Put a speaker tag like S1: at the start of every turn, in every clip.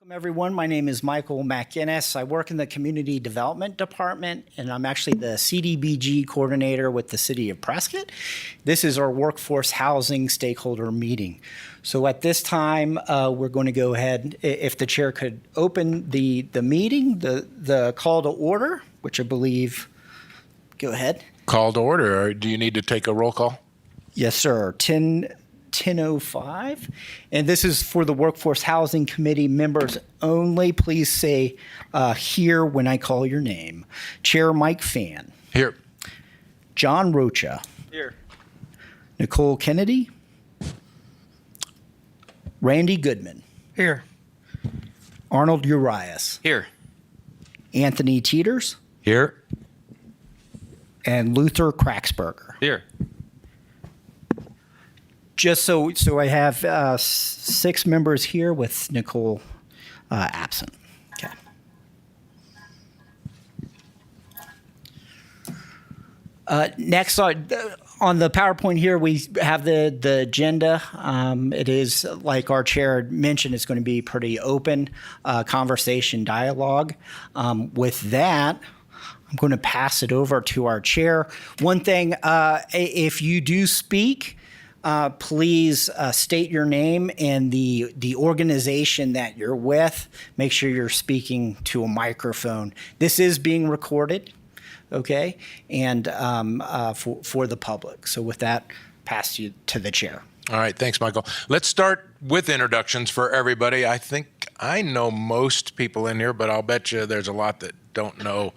S1: Welcome, everyone. My name is Michael McInnes. I work in the Community Development Department, and I'm actually the CDBG coordinator with the City of Prescott. This is our workforce housing stakeholder meeting. So at this time, we're going to go ahead, if the chair could open the meeting, the call to order, which I believe, go ahead.
S2: Call to order, or do you need to take a roll call?
S1: Yes, sir. 10:05, and this is for the Workforce Housing Committee members only. Please say here when I call your name. Chair Mike Phan.
S2: Here.
S1: John Rocha.
S3: Here.
S1: Nicole Kennedy. Randy Goodman.
S3: Here.
S1: Arnold Urias.
S3: Here.
S1: Anthony Teeters.
S2: Here.
S1: And Luther Kraxberger.
S3: Here.
S1: Just so I have 6 members here with Nicole absent. Okay. Next on the PowerPoint here, we have the agenda. It is, like our chair mentioned, it's going to be pretty open conversation dialogue. With that, I'm going to pass it over to our chair. One thing, if you do speak, please state your name and the organization that you're with. Make sure you're speaking to a microphone. This is being recorded, okay, and for the public. So with that, pass you to the chair.
S2: All right, thanks, Michael. Let's start with introductions for everybody. I think I know most people in here, but I'll bet you there's a lot that don't know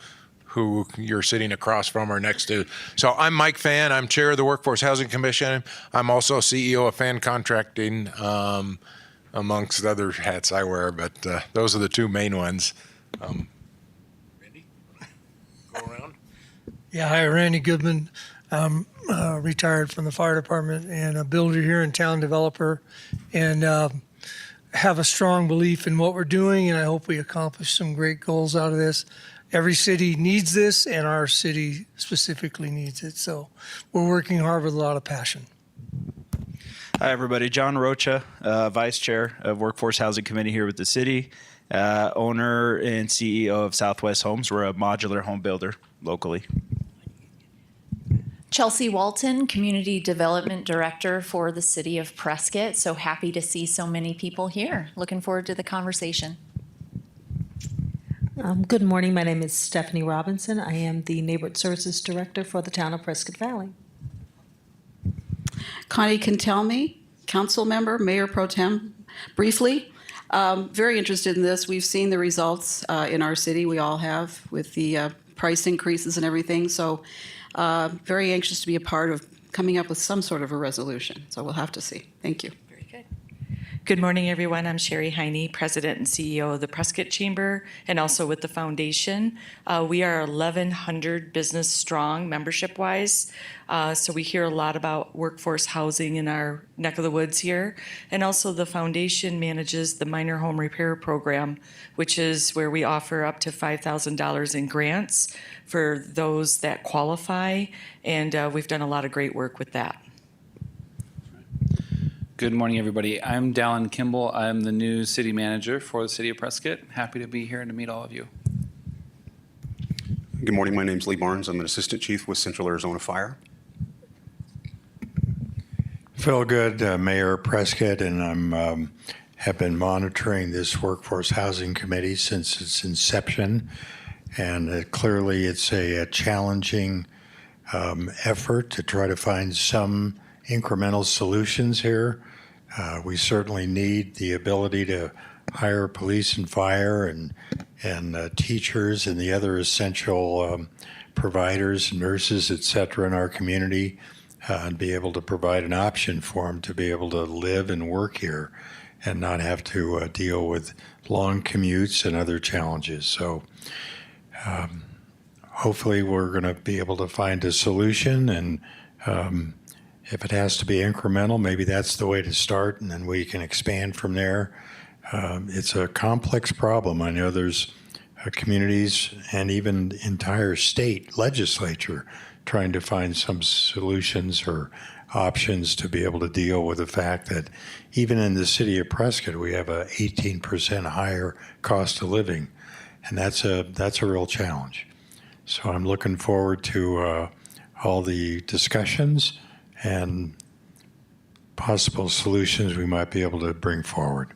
S2: who you're sitting across from or next to. So I'm Mike Phan. I'm chair of the Workforce Housing Commission. I'm also CEO of Phan Contracting, amongst other hats I wear, but those are the 2 main ones. Randy, go around.
S4: Yeah, hi, Randy Goodman. I'm retired from the fire department and a builder here in town, developer, and have a strong belief in what we're doing, and I hope we accomplish some great goals out of this. Every city needs this, and our city specifically needs it. So we're working hard with a lot of passion.
S3: Hi, everybody. John Rocha, Vice Chair of Workforce Housing Committee here with the city, owner and CEO of Southwest Homes. We're a modular home builder locally.
S5: Chelsea Walton, Community Development Director for the City of Prescott. So happy to see so many people here. Looking forward to the conversation.
S6: Good morning. My name is Stephanie Robinson. I am the Neighborhood Services Director for the town of Prescott Valley.
S7: Connie Cantelme, council member, mayor pro tem. Briefly, very interested in this. We've seen the results in our city. We all have with the price increases and everything. So very anxious to be a part of coming up with some sort of a resolution. So we'll have to see. Thank you.
S8: Good morning, everyone. I'm Sherry Heine, President and CEO of the Prescott Chamber, and also with the foundation. We are 1,100 business strong membership-wise, so we hear a lot about workforce housing in our neck of the woods here. And also the foundation manages the minor home repair program, which is where we offer up to $5,000 in grants for those that qualify, and we've done a lot of great work with that.
S9: Good morning, everybody. I'm Dallin Kimball. I'm the new city manager for the city of Prescott. Happy to be here and to meet all of you.
S10: Good morning. My name's Lee Barnes. I'm an assistant chief with Central Arizona Fire.
S11: Phil Good, Mayor of Prescott, and I'm have been monitoring this workforce housing committee since its inception, and clearly it's a challenging effort to try to find some incremental solutions here. We certainly need the ability to hire police and fire and teachers and the other essential providers, nurses, et cetera, in our community, and be able to provide an option for them to be able to live and work here and not have to deal with long commutes and other challenges. So hopefully we're going to be able to find a solution, and if it has to be incremental, maybe that's the way to start, and then we can expand from there. It's a complex problem. I know there's communities and even entire state legislature trying to find some solutions or options to be able to deal with the fact that even in the city of Prescott, we have a 18% higher cost of living, and that's a real challenge. So I'm looking forward to all the discussions and possible solutions we might be able to bring forward.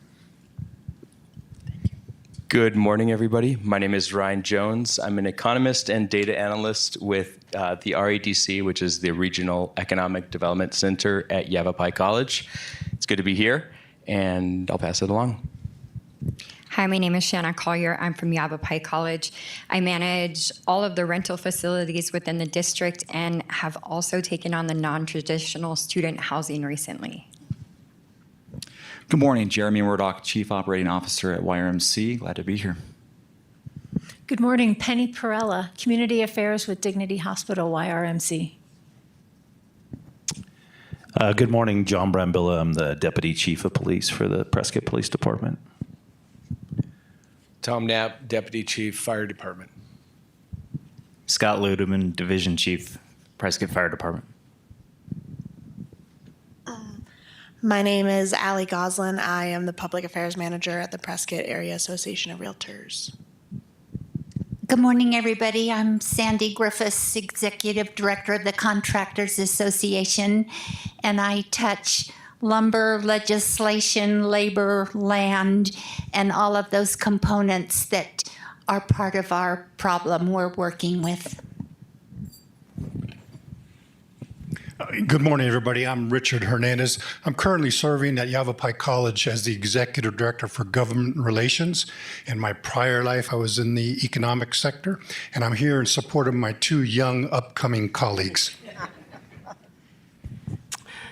S12: Good morning, everybody. My name is Ryan Jones. I'm an economist and data analyst with the REDC, which is the Regional Economic Development Center at Yavapai College. It's good to be here, and I'll pass it along.
S13: Hi, my name is Shanna Collier. I'm from Yavapai College. I manage all of the rental facilities within the district and have also taken on the non-traditional student housing recently.
S14: Good morning, Jeremy Murdoch, Chief Operating Officer at YRMC. Glad to be here.
S15: Good morning, Penny Perella, Community Affairs with Dignity Hospital, YRMC.
S16: Good morning, John Brambilla. I'm the Deputy Chief of Police for the Prescott Police Department.
S17: Tom Knapp, Deputy Chief, Fire Department.
S18: Scott Ludeman, Division Chief, Prescott Fire Department.
S19: My name is Allie Goslin. I am the Public Affairs Manager at the Prescott Area Association of Realtors.
S20: Good morning, everybody. I'm Sandy Griffiths, Executive Director of the Contractors Association, and I touch lumber, legislation, labor, land, and all of those components that are part of our problem we're working with.
S21: Good morning, everybody. I'm Richard Hernandez. I'm currently serving at Yavapai College as the Executive Director for Government Relations. In my prior life, I was in the economic sector, and I'm here in support of my two young upcoming colleagues.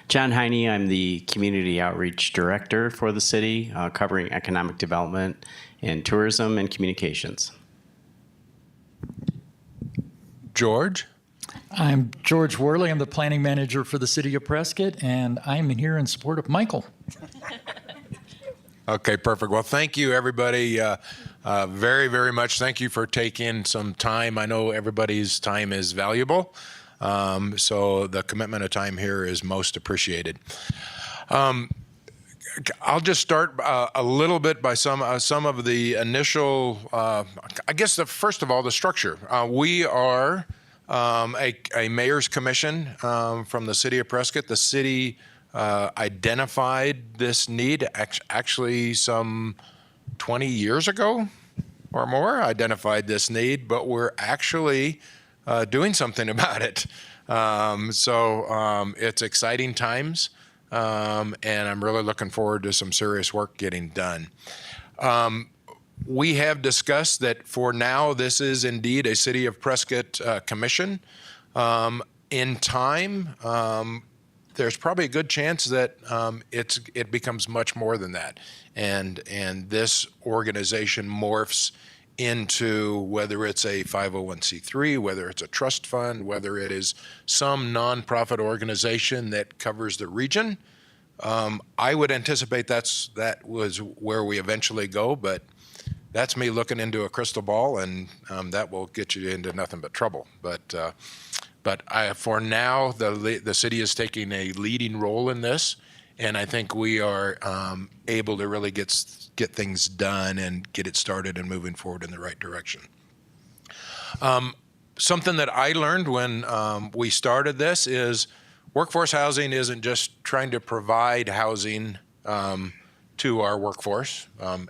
S18: John Heine, I'm the Community Outreach Director for the city, covering economic development and tourism and communications.
S2: George?
S22: I'm George Worley. I'm the Planning Manager for the City of Prescott, and I'm here in support of Michael.
S2: Okay, perfect. Well, thank you, everybody, very, very much. Thank you for taking some time. I know everybody's time is valuable, so the commitment of time here is most appreciated. I'll just start a little bit by some of the initial, I guess, first of all, the structure. We are a mayor's commission from the city of Prescott. The city identified this need actually some 20 years ago or more, identified this need, but we're actually doing something about it. So it's exciting times, and I'm really looking forward to some serious work getting done. We have discussed that for now, this is indeed a City of Prescott commission. In time, there's probably a good chance that it becomes much more than that. And this organization morphs into whether it's a 501c3, whether it's a trust fund, whether it is some nonprofit organization that covers the region. I would anticipate that was where we eventually go, but that's me looking into a crystal ball, and that will get you into nothing but trouble. But for now, the city is taking a leading role in this, and I think we are able to really get things done and get it started and moving forward in the right direction. Something that I learned when we started this is workforce housing isn't just trying to provide housing to our workforce and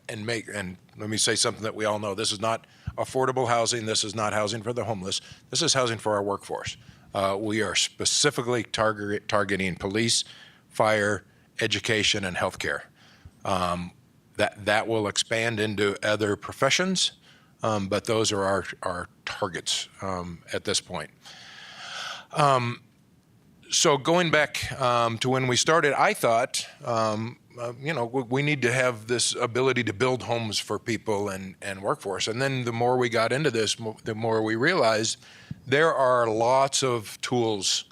S2: let me say something that we all know. This is not affordable housing. This is not housing for the homeless. This is housing for our workforce. We are specifically targeting police, fire, education, and healthcare. That will expand into other professions, but those are our targets at this point. So going back to when we started, I thought, we need to have this ability to build homes for people and workforce. And then the more we got into this, the more we realized there are lots of tools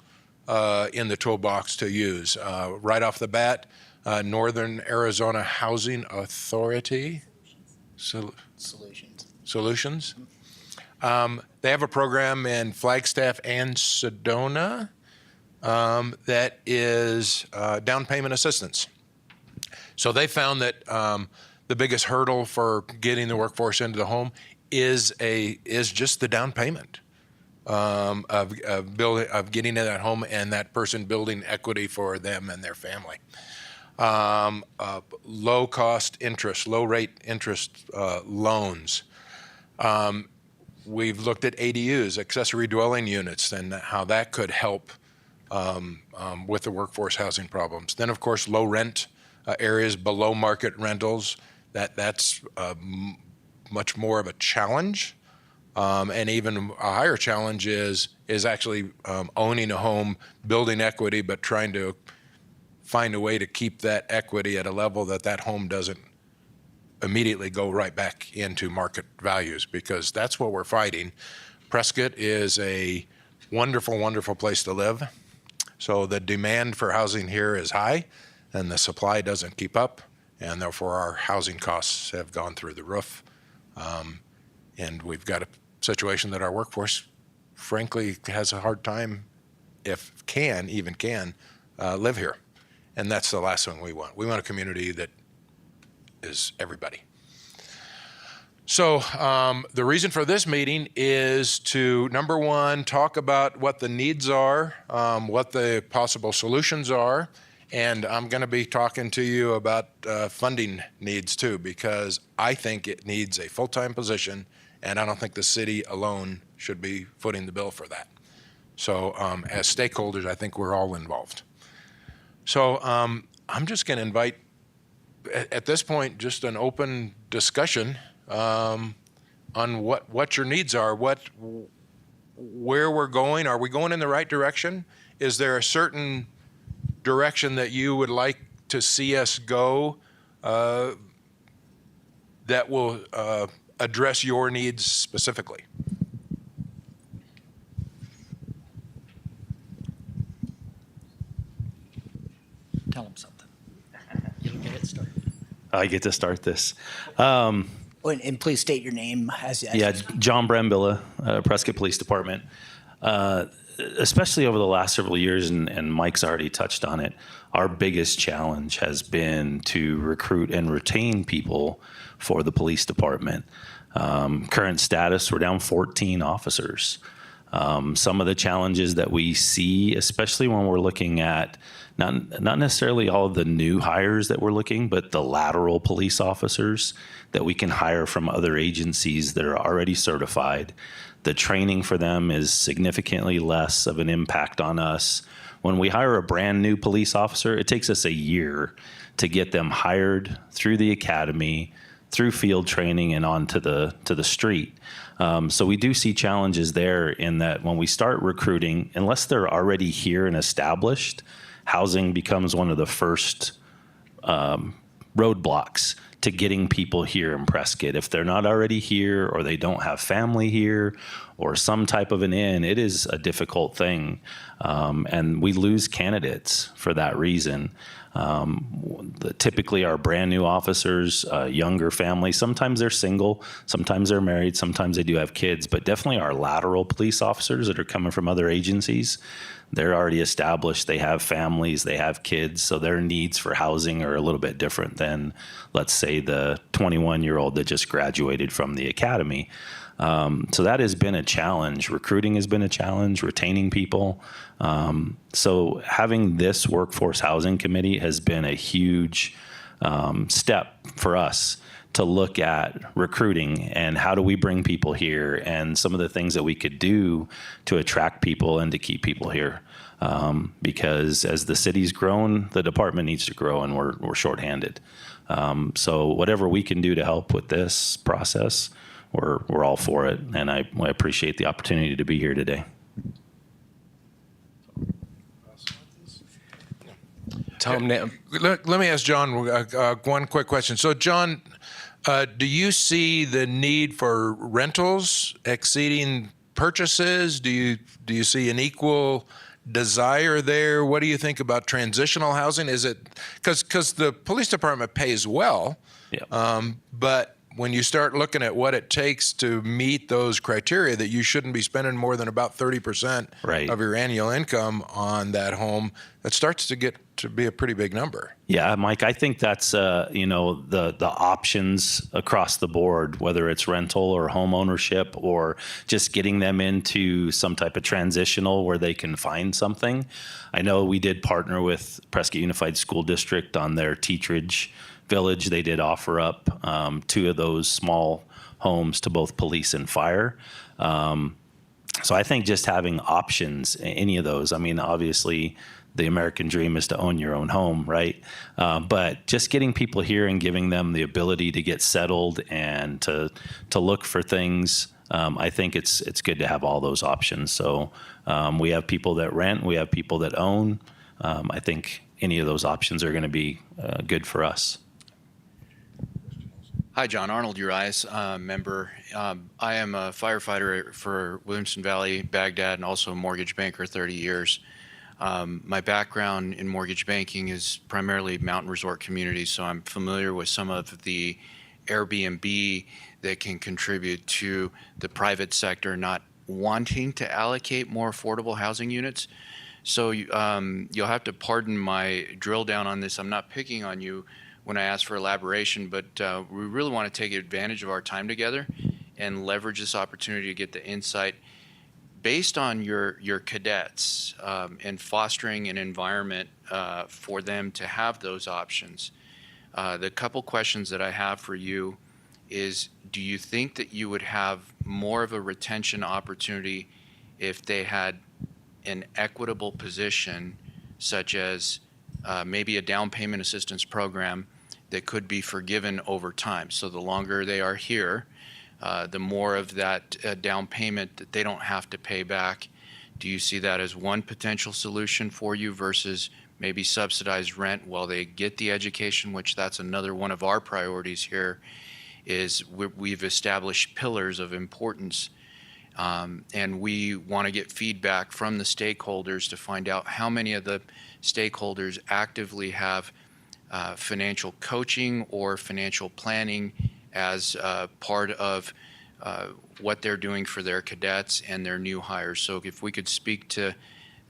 S2: in the toolbox to use. Right off the bat, Northern Arizona Housing Authority Solutions. They have a program in Flagstaff and Sedona that is down payment assistance. So they found that the biggest hurdle for getting the workforce into the home is just the down payment of getting in that home and that person building equity for them and their family. Low cost interest, low rate interest loans. We've looked at ADUs, accessory dwelling units, and how that could help with the workforce housing problems. Then, of course, low rent areas, below market rentals. That's much more of a challenge, and even a higher challenge is actually owning a home, building equity, but trying to find a way to keep that equity at a level that home doesn't immediately go right back into market values, because that's what we're fighting. Prescott is a wonderful, wonderful place to live. So the demand for housing here is high and the supply doesn't keep up, and therefore our housing costs have gone through the roof. And we've got a situation that our workforce, frankly, has a hard time, even can, live here. And that's the last thing we want. We want a community that is everybody. So the reason for this meeting is to, number one, talk about what the needs are, what the possible solutions are, and I'm going to be talking to you about funding needs too, because I think it needs a full-time position, and I don't think the city alone should be footing the bill for that. So as stakeholders, I think we're all involved. So I'm just going to invite, at this point, just an open discussion on what your needs are, where we're going. Are we going in the right direction? Is there a certain direction that you would like to see us go that will address your needs specifically?
S22: Tell them something. You'll get it started.
S16: I get to start this.
S1: And please state your name.
S16: Yeah, John Brambilla, Prescott Police Department. Especially over the last several years, and Mike's already touched on it, our biggest challenge has been to recruit and retain people for the police department. Current status, we're down 14 officers. Some of the challenges that we see, especially when we're looking at not necessarily all of the new hires that we're looking, but the lateral police officers that we can hire from other agencies that are already certified. The training for them is significantly less of an impact on us. When we hire a brand new police officer, it takes us a year to get them hired through the academy, through field training, and onto the street. So we do see challenges there in that when we start recruiting, unless they're already here and established, housing becomes one of the first roadblocks to getting people here in Prescott. If they're not already here, or they don't have family here, or some type of an in, it is a difficult thing. And we lose candidates for that reason. Typically our brand new officers, younger families, sometimes they're single, sometimes they're married, sometimes they do have kids, but definitely our lateral police officers that are coming from other agencies, they're already established, they have families, they have kids, so their needs for housing are a little bit different than, let's say, the 21-year-old that just graduated from the academy. So that has been a challenge. Recruiting has been a challenge, retaining people. So having this workforce housing committee has been a huge step for us to look at recruiting and how do we bring people here and some of the things that we could do to attract people and to keep people here. Because as the city's grown, the department needs to grow, and we're shorthanded. So whatever we can do to help with this process, we're all for it, and I appreciate the opportunity to be here today.
S2: Tom, let me ask John one quick question. So, John, do you see the need for rentals exceeding purchases? Do you see an equal desire there? What do you think about transitional housing? Is it because the police department pays well, but when you start looking at what it takes to meet those criteria, that you shouldn't be spending more than about 30%
S16: Right.
S2: of your annual income on that home, that starts to get to be a pretty big number.
S16: Yeah, Mike, I think that's the options across the board, whether it's rental or home ownership or just getting them into some type of transitional where they can find something. I know we did partner with Prescott Unified School District on their Teachridge Village. They did offer up 2 of those small homes to both police and fire. So I think just having options, any of those. I mean, obviously, the American dream is to own your own home, right? But just getting people here and giving them the ability to get settled and to look for things, I think it's good to have all those options. So we have people that rent, we have people that own. I think any of those options are going to be good for us.
S3: Hi, John Arnold Urias, member. I am a firefighter for Williamson Valley, Baghdad, and also a mortgage banker 30 years. My background in mortgage banking is primarily mountain resort communities, so I'm familiar with some of the Airbnb that can contribute to the private sector not wanting to allocate more affordable housing units. So you'll have to pardon my drill down on this. I'm not picking on you when I ask for elaboration, but we really want to take advantage of our time together and leverage this opportunity to get the insight based on your cadets and fostering an environment for them to have those options. The couple questions that I have for you is, do you think that you would have more of a retention opportunity if they had an equitable position, such as maybe a down payment assistance program that could be forgiven over time? So the longer they are here, the more of that down payment that they don't have to pay back. Do you see that as one potential solution for you versus maybe subsidized rent while they get the education, which that's another one of our priorities here, is we've established pillars of importance, and we want to get feedback from the stakeholders to find out how many of the stakeholders actively have financial coaching or financial planning as part of what they're doing for their cadets and their new hires. So if we could speak to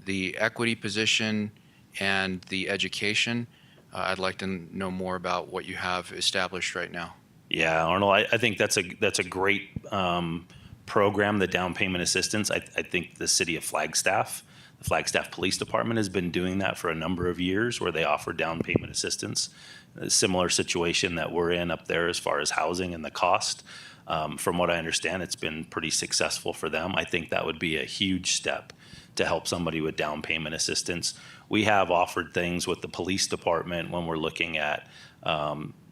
S3: the equity position and the education, I'd like to know more about what you have established right now.
S16: Yeah, Arnold, I think that's a great program, the down payment assistance. I think the city of Flagstaff, the Flagstaff Police Department, has been doing that for a number of years, where they offer down payment assistance. A similar situation that we're in up there as far as housing and the cost. From what I understand, it's been pretty successful for them. I think that would be a huge step to help somebody with down payment assistance. We have offered things with the police department when we're looking at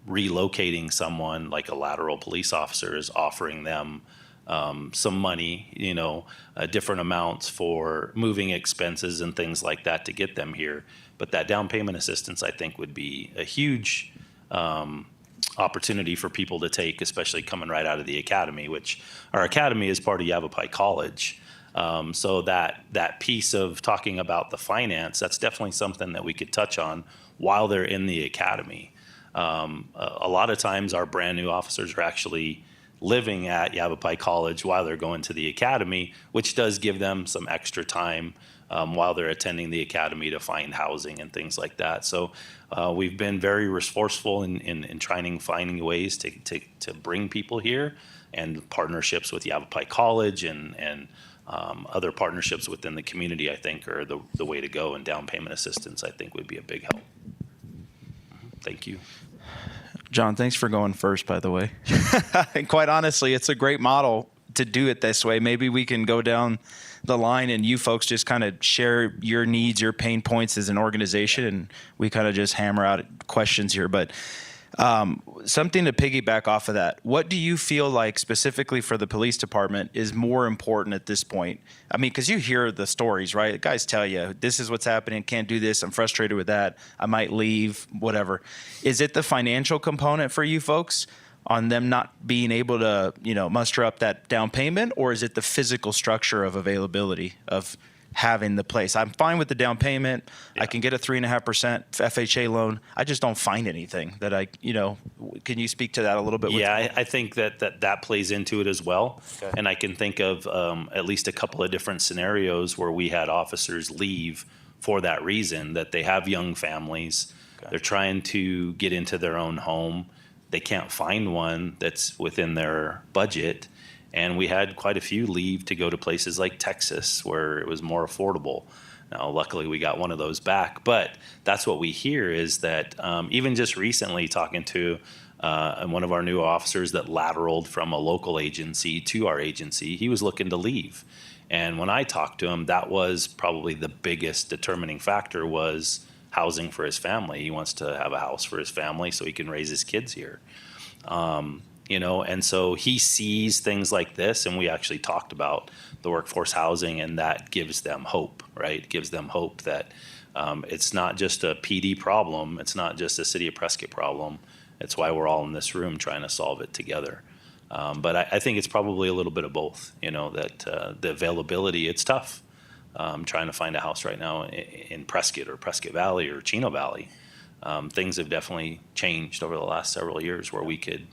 S16: relocating someone, like a lateral police officer is offering them some money, different amounts for moving expenses and things like that to get them here. But that down payment assistance, I think, would be a huge opportunity for people to take, especially coming right out of the academy, which our academy is part of Yavapai College. So that piece of talking about the finance, that's definitely something that we could touch on while they're in the academy. A lot of times our brand new officers are actually living at Yavapai College while they're going to the academy, which does give them some extra time while they're attending the academy to find housing and things like that. So we've been very resourceful in finding ways to bring people here, and partnerships with Yavapai College and other partnerships within the community, I think, are the way to go. And down payment assistance, I think, would be a big help. Thank you.
S4: John, thanks for going first, by the way. And quite honestly, it's a great model to do it this way. Maybe we can go down the line and you folks just kind of share your needs, your pain points as an organization, and we kind of just hammer out questions here. But something to piggyback off of that, what do you feel like specifically for the police department is more important at this point? I mean, because you hear the stories, right? Guys tell you, this is what's happening, can't do this, I'm frustrated with that, I might leave, whatever. Is it the financial component for you folks on them not being able to, muster up that down payment, or is it the physical structure of availability of having the place. I'm fine with the down payment. I can get a 3.5% FHA loan. I just don't find anything that can you speak to that a little bit?
S16: Yeah, I think that plays into it as well.
S4: Okay.
S16: And I can think of at least a couple of different scenarios where we had officers leave for that reason, that they have young families.
S4: Okay.
S16: They're trying to get into their own home. They can't find one that's within their budget. And we had quite a few leave to go to places like Texas where it was more affordable. Now, luckily, we got one of those back. But that's what we hear is that even just recently talking to one of our new officers that lateraled from a local agency to our agency, he was looking to leave. And when I talked to him, that was probably the biggest determining factor was housing for his family. He wants to have a house for his family so he can raise his kids here. And so he sees things like this, and we actually talked about the workforce housing, and that gives them hope, right? It gives them hope that it's not just a PD problem. It's not just a City of Prescott problem. It's why we're all in this room trying to solve it together. But I think it's probably a little bit of both, that the availability, it's tough. Trying to find a house right now in Prescott or Prescott Valley or Chino Valley. Things have definitely changed over the last several years where we could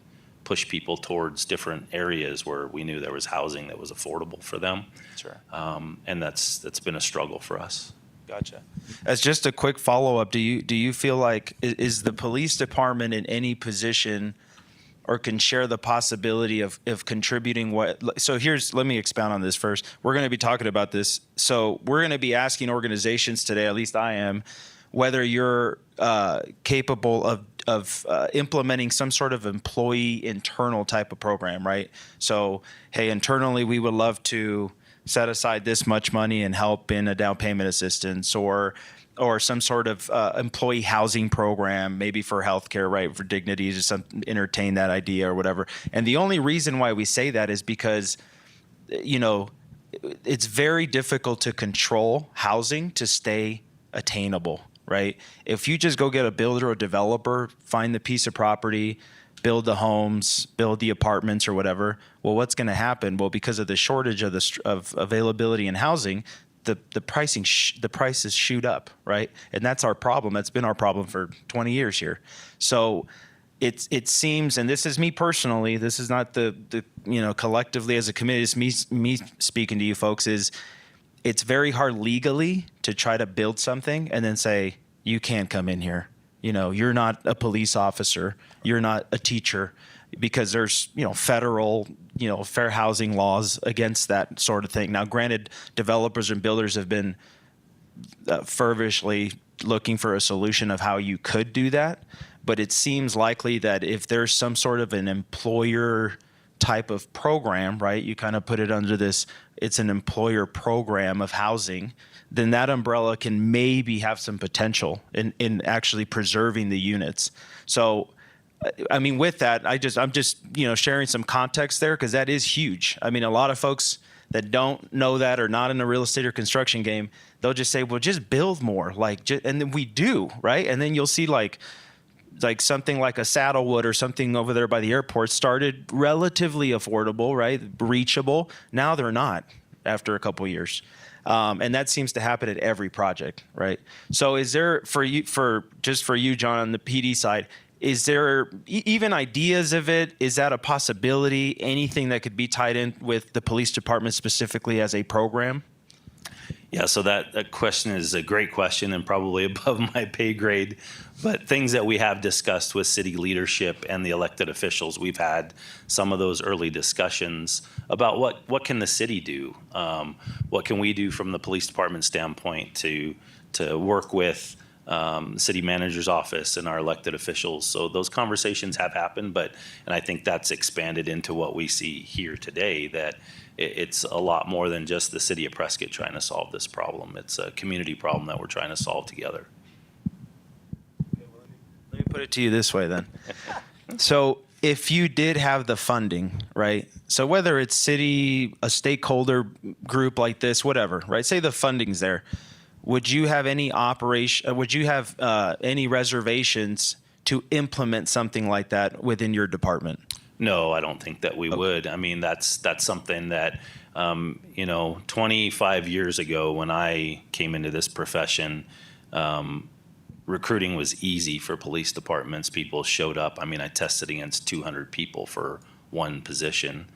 S16: push people towards different areas where we knew there was housing that was affordable for them.
S4: Sure.
S16: And that's been a struggle for us.
S4: Gotcha. As just a quick follow-up, do you feel like is the police department in any position or can share the possibility of contributing so let me expound on this first. We're going to be talking about this. So we're going to be asking organizations today, at least I am, whether you're capable of implementing some sort of employee internal type of program, right? So, hey, internally, we would love to set aside this much money and help in a down payment assistance or some sort of employee housing program, maybe for healthcare, right? For dignity, just entertain that idea or whatever. And the only reason why we say that is because, it's very difficult to control housing to stay attainable, right? If you just go get a builder or developer, find the piece of property, build the homes, build the apartments or whatever, well, what's going to happen? Well, because of the shortage of availability in housing, the prices shoot up, right? And that's our problem. That's been our problem for 20 years here. So it seems, and this is me personally, this is not the collectively as a committee, it's me speaking to you folks, is it's very hard legally to try to build something and then say, you can't come in here. You're not a police officer. You're not a teacher, because there's, federal, fair housing laws against that sort of thing. Now, granted, developers and builders have been fervently looking for a solution of how you could do that. But it seems likely that if there's some sort of an employer type of program, right, you kind of put it under this, it's an employer program of housing, then that umbrella can maybe have some potential in actually preserving the units. So, I mean, with that, I'm just sharing some context there, because that is huge. I mean, a lot of folks that don't know that or not in the real estate or construction game, they'll just say, well, just build more, and then we do, right? And then you'll see like something like a Saddlewood or something over there by the airport started relatively affordable, right? Reachable. Now they're not after a couple of years. And that seems to happen at every project, right? So is there, for you, John, on the PD side, is there even ideas of it? Is that a possibility? Anything that could be tied in with the police department specifically as a program?
S16: Yeah, so that question is a great question and probably above my pay grade. But things that we have discussed with city leadership and the elected officials, we've had some of those early discussions about what can the city do? What can we do from the police department standpoint to work with city manager's office and our elected officials? So those conversations have happened, and I think that's expanded into what we see here today, that it's a lot more than just the city of Prescott trying to solve this problem. It's a community problem that we're trying to solve together.
S4: Let me put it to you this way then. So if you did have the funding, right? So whether it's city, a stakeholder group like this, whatever, right? Say the funding's there. Would you have any any reservations to implement something like that within your department?
S16: No, I don't think that we would. I mean, that's something that, 25 years ago when I came into this profession, recruiting was easy for police departments. People showed up. I mean, I tested against 200 people for one position.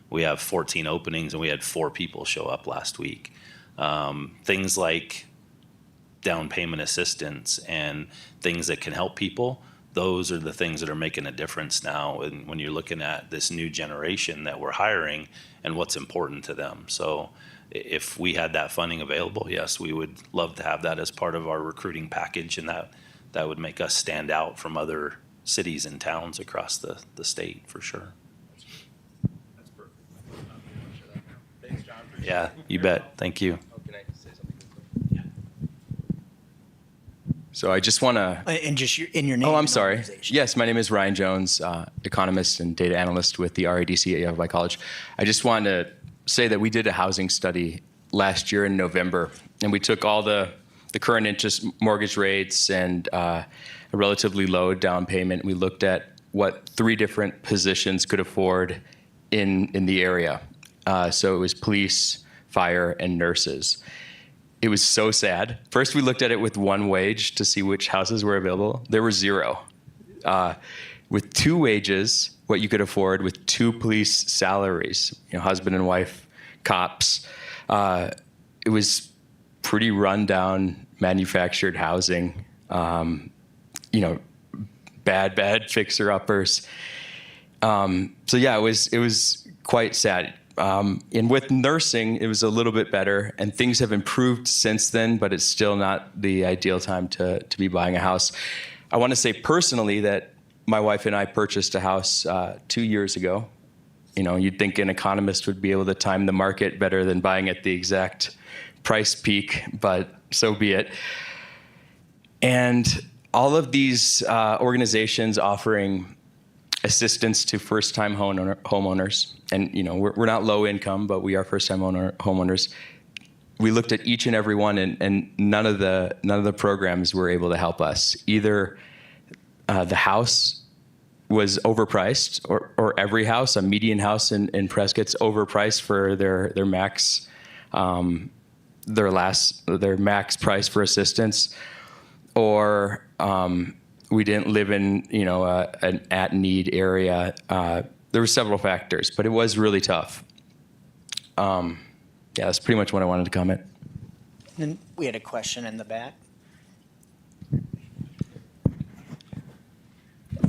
S16: We have 14 openings and we had 4 people show up last week. Things like down payment assistance and things that can help people, those are the things that are making a difference now. And when you're looking at this new generation that we're hiring and what's important to them. So if we had that funding available, yes, we would love to have that as part of our recruiting package, and that would make us stand out from other cities and towns across the state for sure.
S12: That's perfect. Thanks, John.
S16: Yeah, you bet. Thank you.
S12: So I just want to.
S1: And just in your name.
S12: Oh, I'm
S1: and
S12: sorry.
S1: organization.
S12: Yes, my name is Ryan Jones, economist and data analyst with the RADC at Yavapai College. I just wanted to say that we did a housing study last year in November, and we took all the current interest mortgage rates and a relatively low down payment. We looked at what 3 different positions could afford in the area. So it was police, fire, and nurses. It was so sad. First, we looked at it with 1 wage to see which houses were available. There were 0. With 2 wages, what you could afford with 2 police salaries, husband and wife cops, it was pretty rundown manufactured housing, bad fixer-uppers. So yeah, it was quite sad. And with nursing, it was a little bit better, and things have improved since then, but it's still not the ideal time to be buying a house. I want to say personally that my wife and I purchased a house 2 years ago. You'd think an economist would be able to time the market better than buying at the exact price peak, but so be it. And all of these organizations offering assistance to first-time homeowners, and we're not low income, but we are first-time homeowners. We looked at each and every one, and none of the programs were able to help us. Either the house was overpriced, or every house, a median house in Prescott's overpriced for their max, their max price for assistance, or we didn't live in an at-need area. There were several factors, but it was really tough. Yeah, that's pretty much what I wanted to comment.
S1: And we had a question in the back.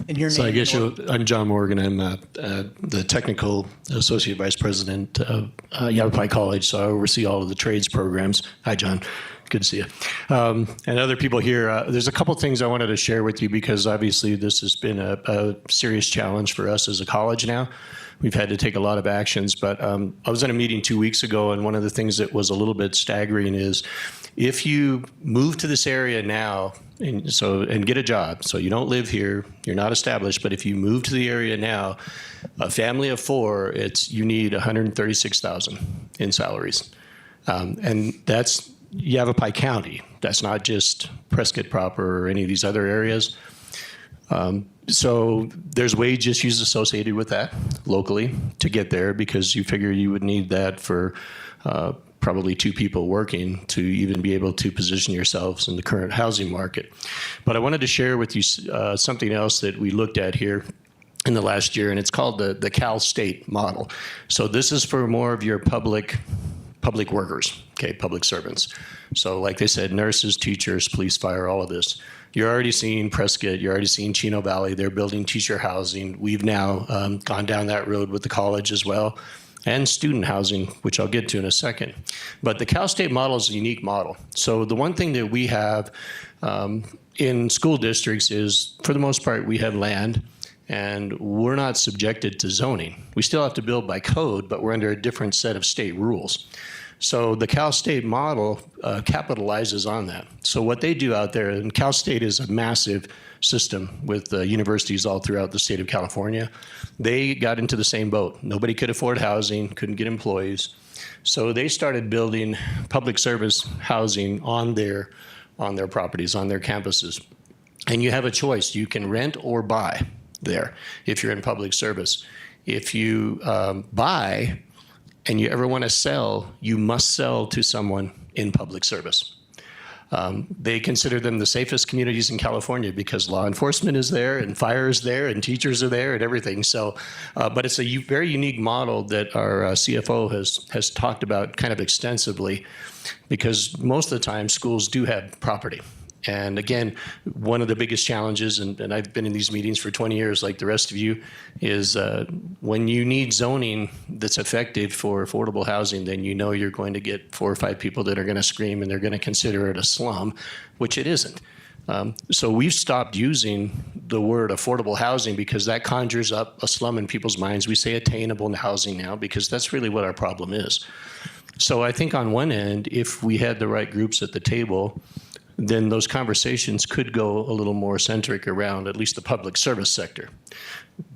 S1: And your
S5: So I
S1: name
S5: guess
S1: and
S5: I'm John Morgan. I'm the technical associate vice president of Yavapai College, so I oversee all of the trades programs. Hi, John. Good to see you. And other people here. There's a couple things I wanted to share with you because obviously this has been a serious challenge for us as a college now. We've had to take a lot of actions, but I was in a meeting 2 weeks ago, and one of the things that was a little bit staggering is if you move to this area now and get a job, so you don't live here, you're not established, but if you move to the area now, a family of 4, you need $136,000 in salaries, and that's Yavapai County. That's not just Prescott proper or any of these other areas. So there's wage issues associated with that locally to get there because you figure you would need that for probably 2 people working to even be able to position yourselves in the current housing market. But I wanted to share with you something else that we looked at here in the last year, and it's called the Cal State model. So this is for more of your public workers, okay, public servants. So like they said, nurses, teachers, police, fire, all of this. You're already seeing Prescott, you're already seeing Chino Valley, they're building teacher housing. We've now gone down that road with the college as well, and student housing, which I'll get to in a second. But the Cal State model is a unique model. So the one thing that we have in school districts is, for the most part, we have land, and we're not subjected to zoning. We still have to build by code, but we're under a different set of state rules. So the Cal State model capitalizes on that. So what they do out there, and Cal State is a massive system with universities all throughout the state of California. They got into the same boat. Nobody could afford housing, couldn't get employees. So they started building public service housing on their properties, on their campuses. And you have a choice. You can rent or buy there if you're in public service. If you buy and you ever want to sell, you must sell to someone in public service. They consider them the safest communities in California because law enforcement is there and fire is there and teachers are there and everything. So, but it's a very unique model that our CFO has talked about kind of extensively, because most of the time schools do have property. And again, one of the biggest challenges, and I've been in these meetings for 20 years like the rest of you, is when you need zoning that's effective for affordable housing, then you know you're going to get 4 or 5 people that are going to scream and they're going to consider it a slum, which it isn't. So we've stopped using the word affordable housing because that conjures up a slum in people's minds. We say attainable housing now because that's really what our problem is. So I think on one end, if we had the right groups at the table, then those conversations could go a little more centric around at least the public service sector.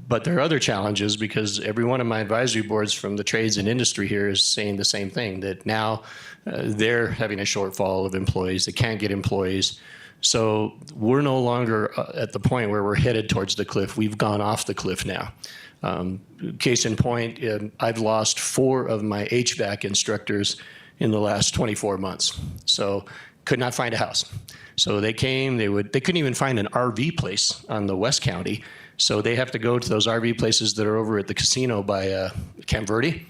S5: But there are other challenges because every one of my advisory boards from the trades and industry here is saying the same thing, that now they're having a shortfall of employees. They can't get employees. So we're no longer at the point where we're headed towards the cliff. We've gone off the cliff now. Case in point, I've lost 4 of my HVAC instructors in the last 24 months. So could not find a house. So they came, they couldn't even find an RV place on the West County. So they have to go to those RV places that are over at the casino by Camp Verde.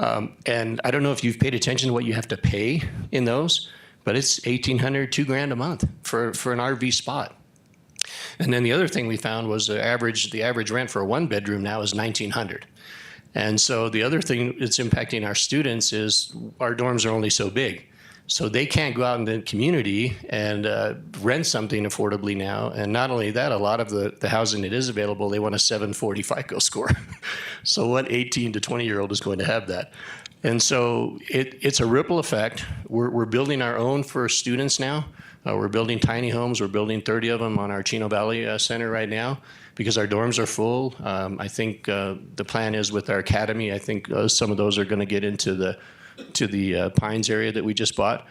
S5: And I don't know if you've paid attention to what you have to pay in those, but it's $1,800, $2,000 a month for an RV spot. And then the other thing we found was the average rent for a 1-bedroom now is $1,900. And so the other thing that's impacting our students is our dorms are only so big. So they can't go out in the community and rent something affordably now. And not only that, a lot of the housing that is available, they want a 740 FICO score. So what 18 to 20-year-old is going to have that? And so it's a ripple effect. We're building our own for students now. We're building tiny homes. We're building 30 of them on our Chino Valley Center right now because our dorms are full. I think the plan is with our academy, I think some of those are going to get into the Pines area that we just bought.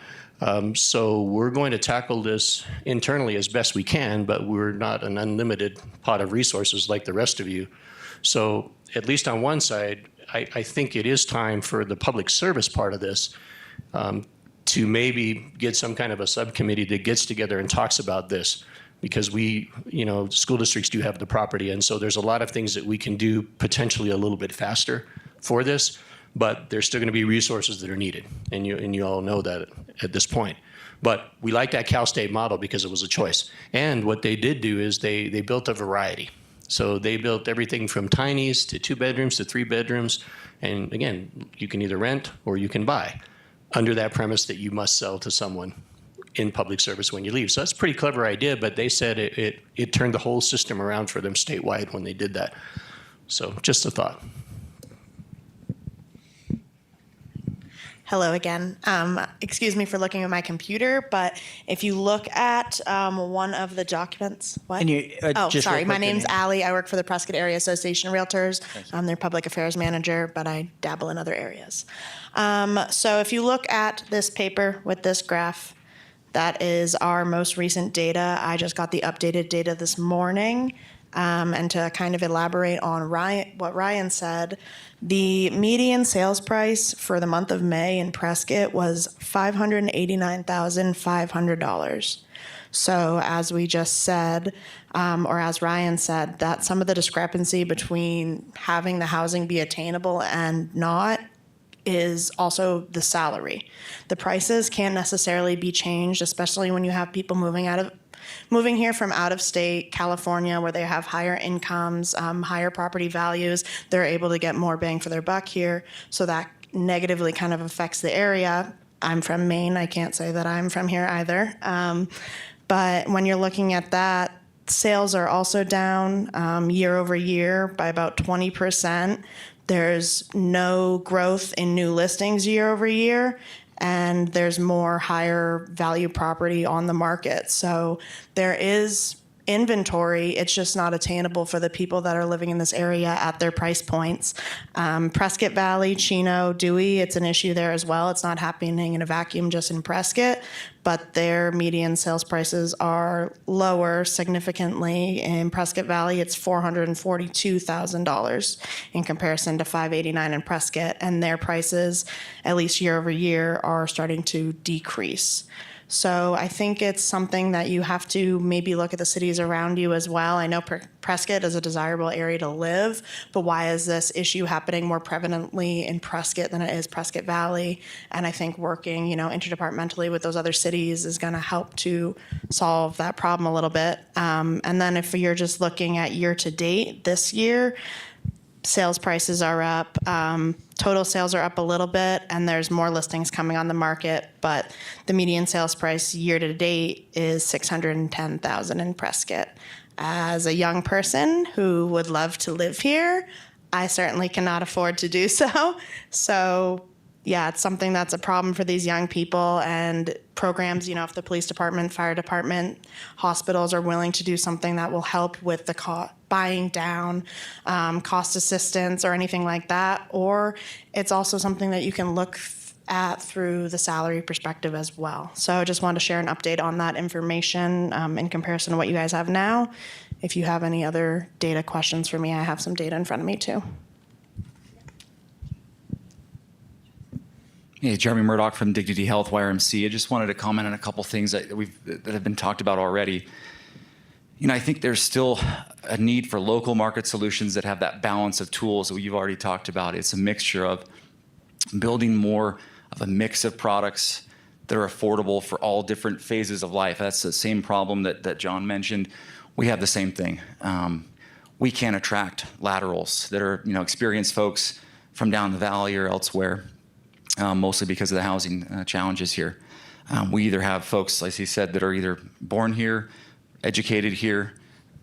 S5: So we're going to tackle this internally as best we can, but we're not an unlimited pot of resources like the rest of you. So at least on one side, I think it is time for the public service part of this to maybe get some kind of a subcommittee that gets together and talks about this, because school districts do have the property, and so there's a lot of things that we can do potentially a little bit faster for this. But there's still going to be resources that are needed, and you all know that at this point. But we like that Cal State model because it was a choice. And what they did do is they built a variety. So they built everything from tinies to 2 bedrooms to 3 bedrooms. And again, you can either rent or you can buy under that premise that you must sell to someone in public service when you leave. So that's a pretty clever idea, but they said it turned the whole system around for them statewide when they did that. So just a thought.
S19: Hello again. Excuse me for looking at my computer, but if you look at one of the documents, what?
S1: Can you, just
S19: sorry.
S1: real
S19: My
S1: quick, your
S19: name's
S1: name.
S19: Allie. I work for the Prescott Area Association of Realtors. I'm their public affairs manager, but I dabble in other areas. So if you look at this paper with this graph, that is our most recent data. I just got the updated data this morning. And to kind of elaborate on what Ryan said, the median sales price for the month of May in Prescott was $589,500. So as we just said, or as Ryan said, that some of the discrepancy between having the housing be attainable and not is also the salary. The prices can't necessarily be changed, especially when you have people moving here from out of state, California, where they have higher incomes, higher property values. They're able to get more bang for their buck here. So that negatively kind of affects the area. I'm from Maine. I can't say that I'm from here either. But when you're looking at that, sales are also down year over year by about 20%. There's no growth in new listings year over year, and there's more higher value property on the market. So there is inventory. It's just not attainable for the people that are living in this area at their price points. Prescott Valley, Chino, Dewey, it's an issue there as well. It's not happening in a vacuum just in Prescott, but their median sales prices are lower significantly. In Prescott Valley, it's $442,000 in comparison to $589,000 in Prescott, and their prices, at least year over year, are starting to decrease. So I think it's something that you have to maybe look at the cities around you as well. I know Prescott is a desirable area to live, but why is this issue happening more prevalently in Prescott than it is Prescott Valley? And I think working, interdepartmentally with those other cities is going to help to solve that problem a little bit. And then if you're just looking at year to date this year, sales prices are up. Total sales are up a little bit, and there's more listings coming on the market, but the median sales price year to date is $610,000 in Prescott. As a young person who would love to live here, I certainly cannot afford to do so. So yeah, it's something that's a problem for these young people, and programs, if the police department, fire department, hospitals are willing to do something that will help with the buying down, cost assistance or anything like that, or it's also something that you can look at through the salary perspective as well. So I just wanted to share an update on that information in comparison to what you guys have now. If you have any other data questions for me, I have some data in front of me too.
S14: Hey, Jeremy Murdoch from Dignity Health, YRMC. I just wanted to comment on a couple things that have been talked about already. I think there's still a need for local market solutions that have that balance of tools that you've already talked about. It's a mixture of building more of a mix of products that are affordable for all different phases of life. That's the same problem that John mentioned. We have the same thing. We can't attract laterals that are experienced folks from down the valley or elsewhere. Mostly because of the housing challenges here. We either have folks, like he said, that are either born here, educated here,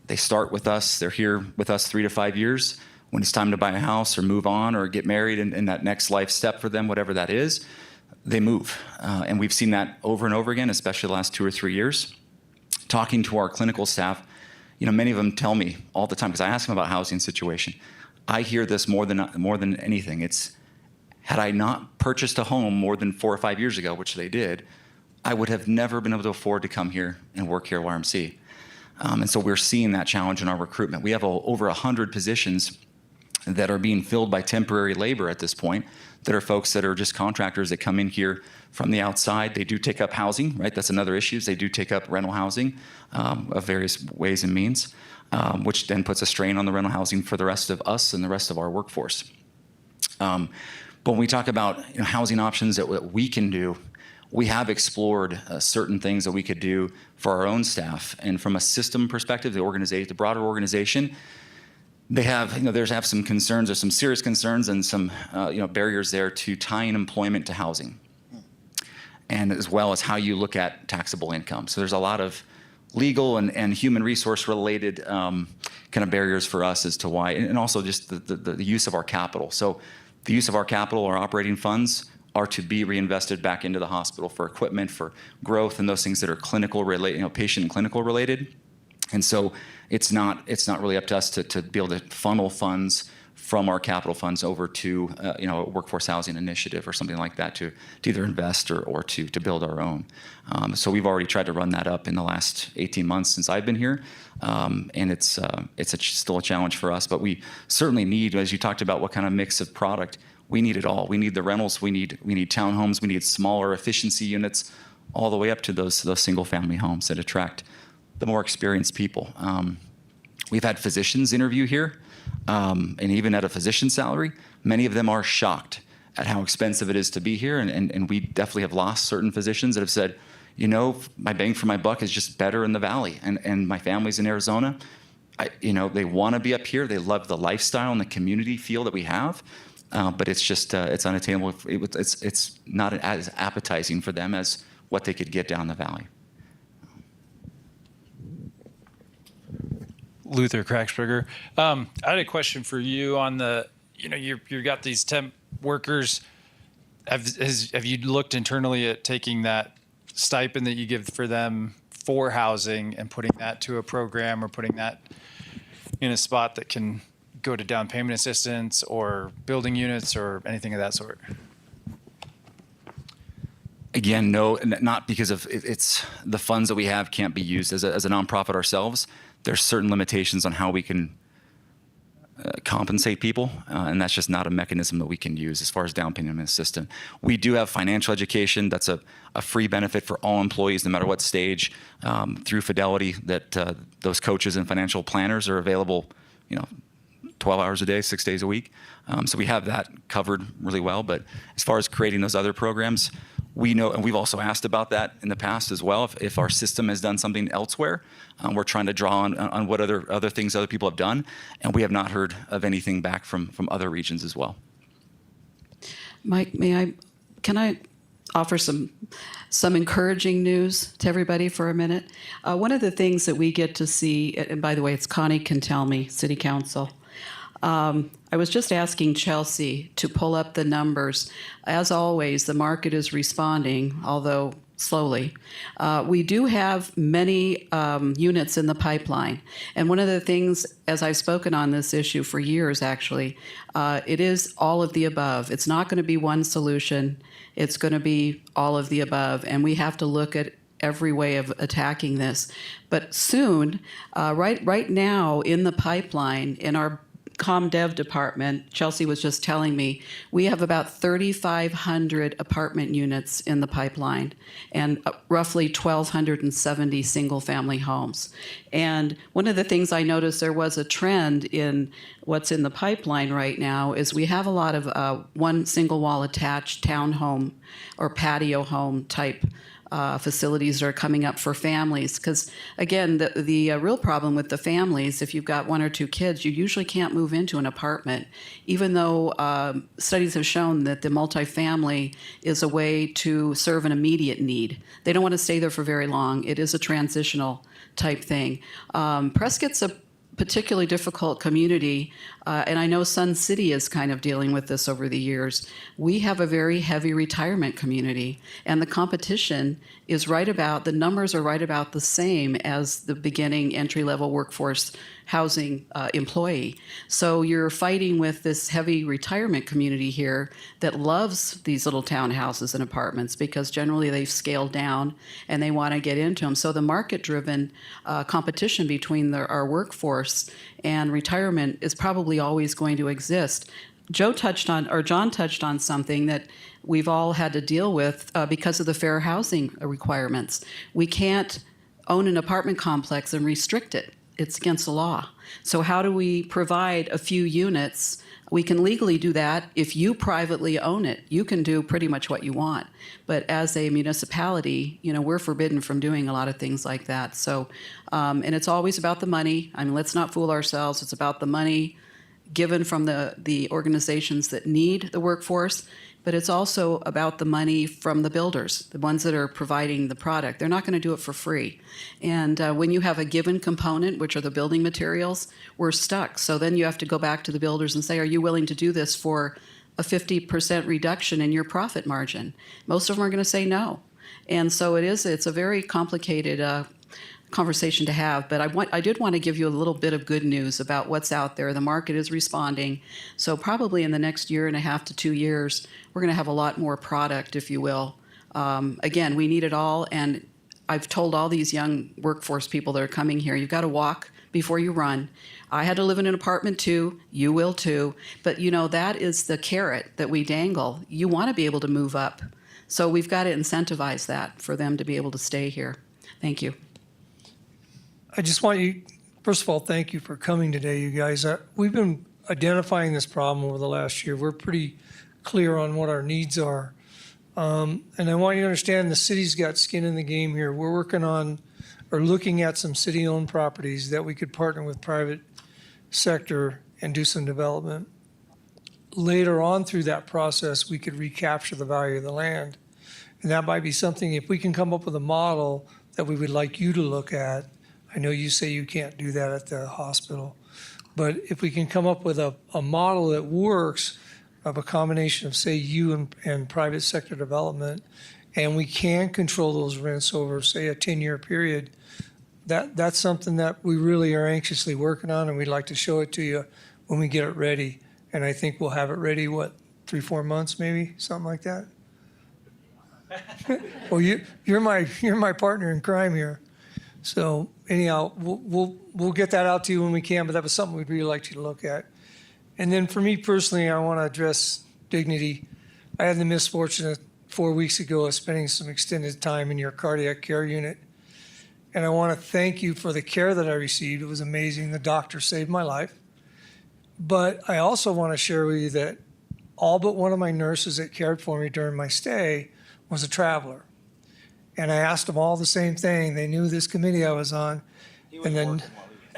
S14: they start with us, they're here with us 3 to 5 years. When it's time to buy a house or move on or get married and that next life step for them, whatever that is, they move. And we've seen that over and over again, especially the last 2 or 3 years. Talking to our clinical staff, many of them tell me all the time, because I ask them about housing situation. I hear this more than anything. It's, had I not purchased a home more than 4 or 5 years ago, which they did, I would have never been able to afford to come here and work here at YRMC. And so we're seeing that challenge in our recruitment. We have over 100 positions that are being filled by temporary labor at this point, that are folks that are just contractors that come in here from the outside. They do take up housing, right? That's another issue. They do take up rental housing of various ways and means, which then puts a strain on the rental housing for the rest of us and the rest of our workforce. But when we talk about housing options that we can do, we have explored certain things that we could do for our own staff. And from a system perspective, the broader organization, they have some concerns, or some serious concerns, and some barriers there to tying employment to housing, and as well as how you look at taxable income. So there's a lot of legal and human resource related kind of barriers for us as to why, and also just the use of our capital. So the use of our capital, our operating funds, are to be reinvested back into the hospital for equipment, for growth, and those things that are clinical related, patient and clinical related. And so it's not really up to us to be able to funnel funds from our capital funds over to a workforce housing initiative or something like that to either invest or to build our own. So we've already tried to run that up in the last 18 months since I've been here, and it's still a challenge for us. But we certainly need, as you talked about, what kind of mix of product. We need it all. We need the rentals. We need townhomes. We need smaller efficiency units, all the way up to those single family homes that attract the more experienced people. We've had physicians interview here, and even at a physician salary, many of them are shocked at how expensive it is to be here. And we definitely have lost certain physicians that have said, my bang for my buck is just better in the Valley. And my family's in Arizona. They want to be up here. They love the lifestyle and the community feel that we have. But it's just, it's unattainable. It's not as appetizing for them as what they could get down the Valley.
S6: Luther Kraxberger. I had a question for you on you've got these temp workers. Have you looked internally at taking that stipend that you give for them for housing and putting that to a program or putting that in a spot that can go to down payment assistance or building units or anything of that sort?
S14: Again, no, not because of it's the funds that we have can't be used as a nonprofit ourselves. There's certain limitations on how we can compensate people, and that's just not a mechanism that we can use as far as down payment assistance. We do have financial education. That's a free benefit for all employees, no matter what stage, through Fidelity. That those coaches and financial planners are available, 12 hours a day, 6 days a week. So we have that covered really well. But as far as creating those other programs, we know, and we've also asked about that in the past as well. If our system has done something elsewhere, we're trying to draw on what other things other people have done, and we have not heard of anything back from other regions as well.
S7: Mike, can I offer some encouraging news to everybody for a minute? One of the things that we get to see, and by the way, it's Connie can tell me, City Council. I was just asking Chelsea to pull up the numbers. As always, the market is responding, although slowly. We do have many units in the pipeline. And one of the things, as I've spoken on this issue for years, actually, it is all of the above. It's not going to be one solution. It's going to be all of the above. And we have to look at every way of attacking this. But soon, right now in the pipeline, in our ComDev department, Chelsea was just telling me, we have about 3,500 apartment units in the pipeline and roughly 1,270 single-family homes. And one of the things I noticed there was a trend in what's in the pipeline right now is we have a lot of one single-wall attached townhome or patio home type facilities that are coming up for families. Because, again, the real problem with the families, if you've got one or two kids, you usually can't move into an apartment, even though studies have shown that the multifamily is a way to serve an immediate need. They don't want to stay there for very long. It is a transitional type thing. Prescott's a particularly difficult community, and I know Sun City is kind of dealing with this over the years. We have a very heavy retirement community, and the competition is the numbers are right about the same as the beginning entry-level workforce housing employee. So you're fighting with this heavy retirement community here that loves these little townhouses and apartments because generally they've scaled down and they want to get into them. So the market-driven competition between our workforce and retirement is probably always going to exist. John touched on something that we've all had to deal with because of the fair housing requirements. We can't own an apartment complex and restrict it. It's against the law. So how do we provide a few units? We can legally do that. If you privately own it, you can do pretty much what you want. But as a municipality, we're forbidden from doing a lot of things like that. So, and it's always about the money. I mean, let's not fool ourselves. It's about the money given from the organizations that need the workforce, but it's also about the money from the builders, the ones that are providing the product. They're not going to do it for free. And when you have a given component, which are the building materials, we're stuck. So then you have to go back to the builders and say, are you willing to do this for a 50% reduction in your profit margin? Most of them are going to say no. And so it's a very complicated conversation to have, but I did want to give you a little bit of good news about what's out there. The market is responding. So probably in the next 1.5 to 2 years, we're going to have a lot more product, if you will. Again, we need it all. And I've told all these young workforce people that are coming here, you've got to walk before you run. I had to live in an apartment too. You will too. But that is the carrot that we dangle. You want to be able to move up. So we've got to incentivize that for them to be able to stay here. Thank you.
S8: I just want you, first of all, thank you for coming today, you guys. We've been identifying this problem over the last year. We're pretty clear on what our needs are. And I want you to understand the city's got skin in the game here. We're working on or looking at some city-owned properties that we could partner with private sector and do some development. Later on through that process, we could recapture the value of the land. And that might be something, if we can come up with a model that we would like you to look at. I know you say you can't do that at the hospital, but if we can come up with a model that works of a combination of, say, you and private sector development and we can control those rents over, say, a 10-year period, that's something that we really are anxiously working on, and we'd like to show it to you when we get it ready. And I think we'll have it ready, 3-4 months, maybe, something like that. Well, you're my partner in crime here. So anyhow, we'll get that out to you when we can, but that was something we'd really like you to look at. And then for me personally, I want to address dignity. I had the misfortune of 4 weeks ago of spending some extended time in your cardiac care unit. And I want to thank you for the care that I received. It was amazing. The doctor saved my life. But I also want to share with you that all but one of my nurses that cared for me during my stay was a traveler. And I asked them all the same thing. They knew this committee I was on. And then,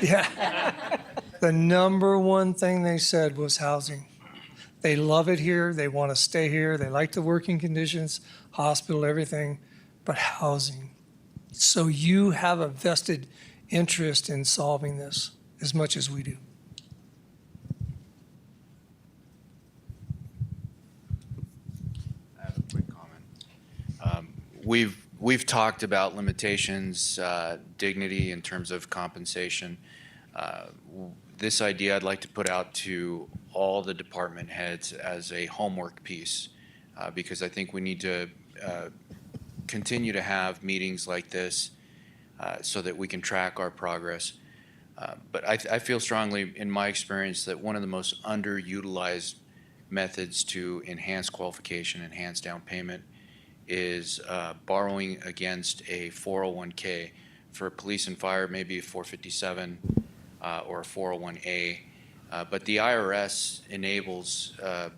S8: yeah, the number one thing they said was housing. They love it here. They want to stay here. They like the working conditions, hospital, everything, but housing. So you have a vested interest in solving this as much as we do.
S3: I have a quick comment. We've talked about limitations, dignity in terms of compensation. This idea I'd like to put out to all the department heads as a homework piece, because I think we need to continue to have meetings like this so that we can track our progress. But I feel strongly, in my experience, that one of the most underutilized methods to enhance qualification, enhance down payment, is borrowing against a 401k. For police and fire, maybe a 457 or a 401a. But the IRS enables a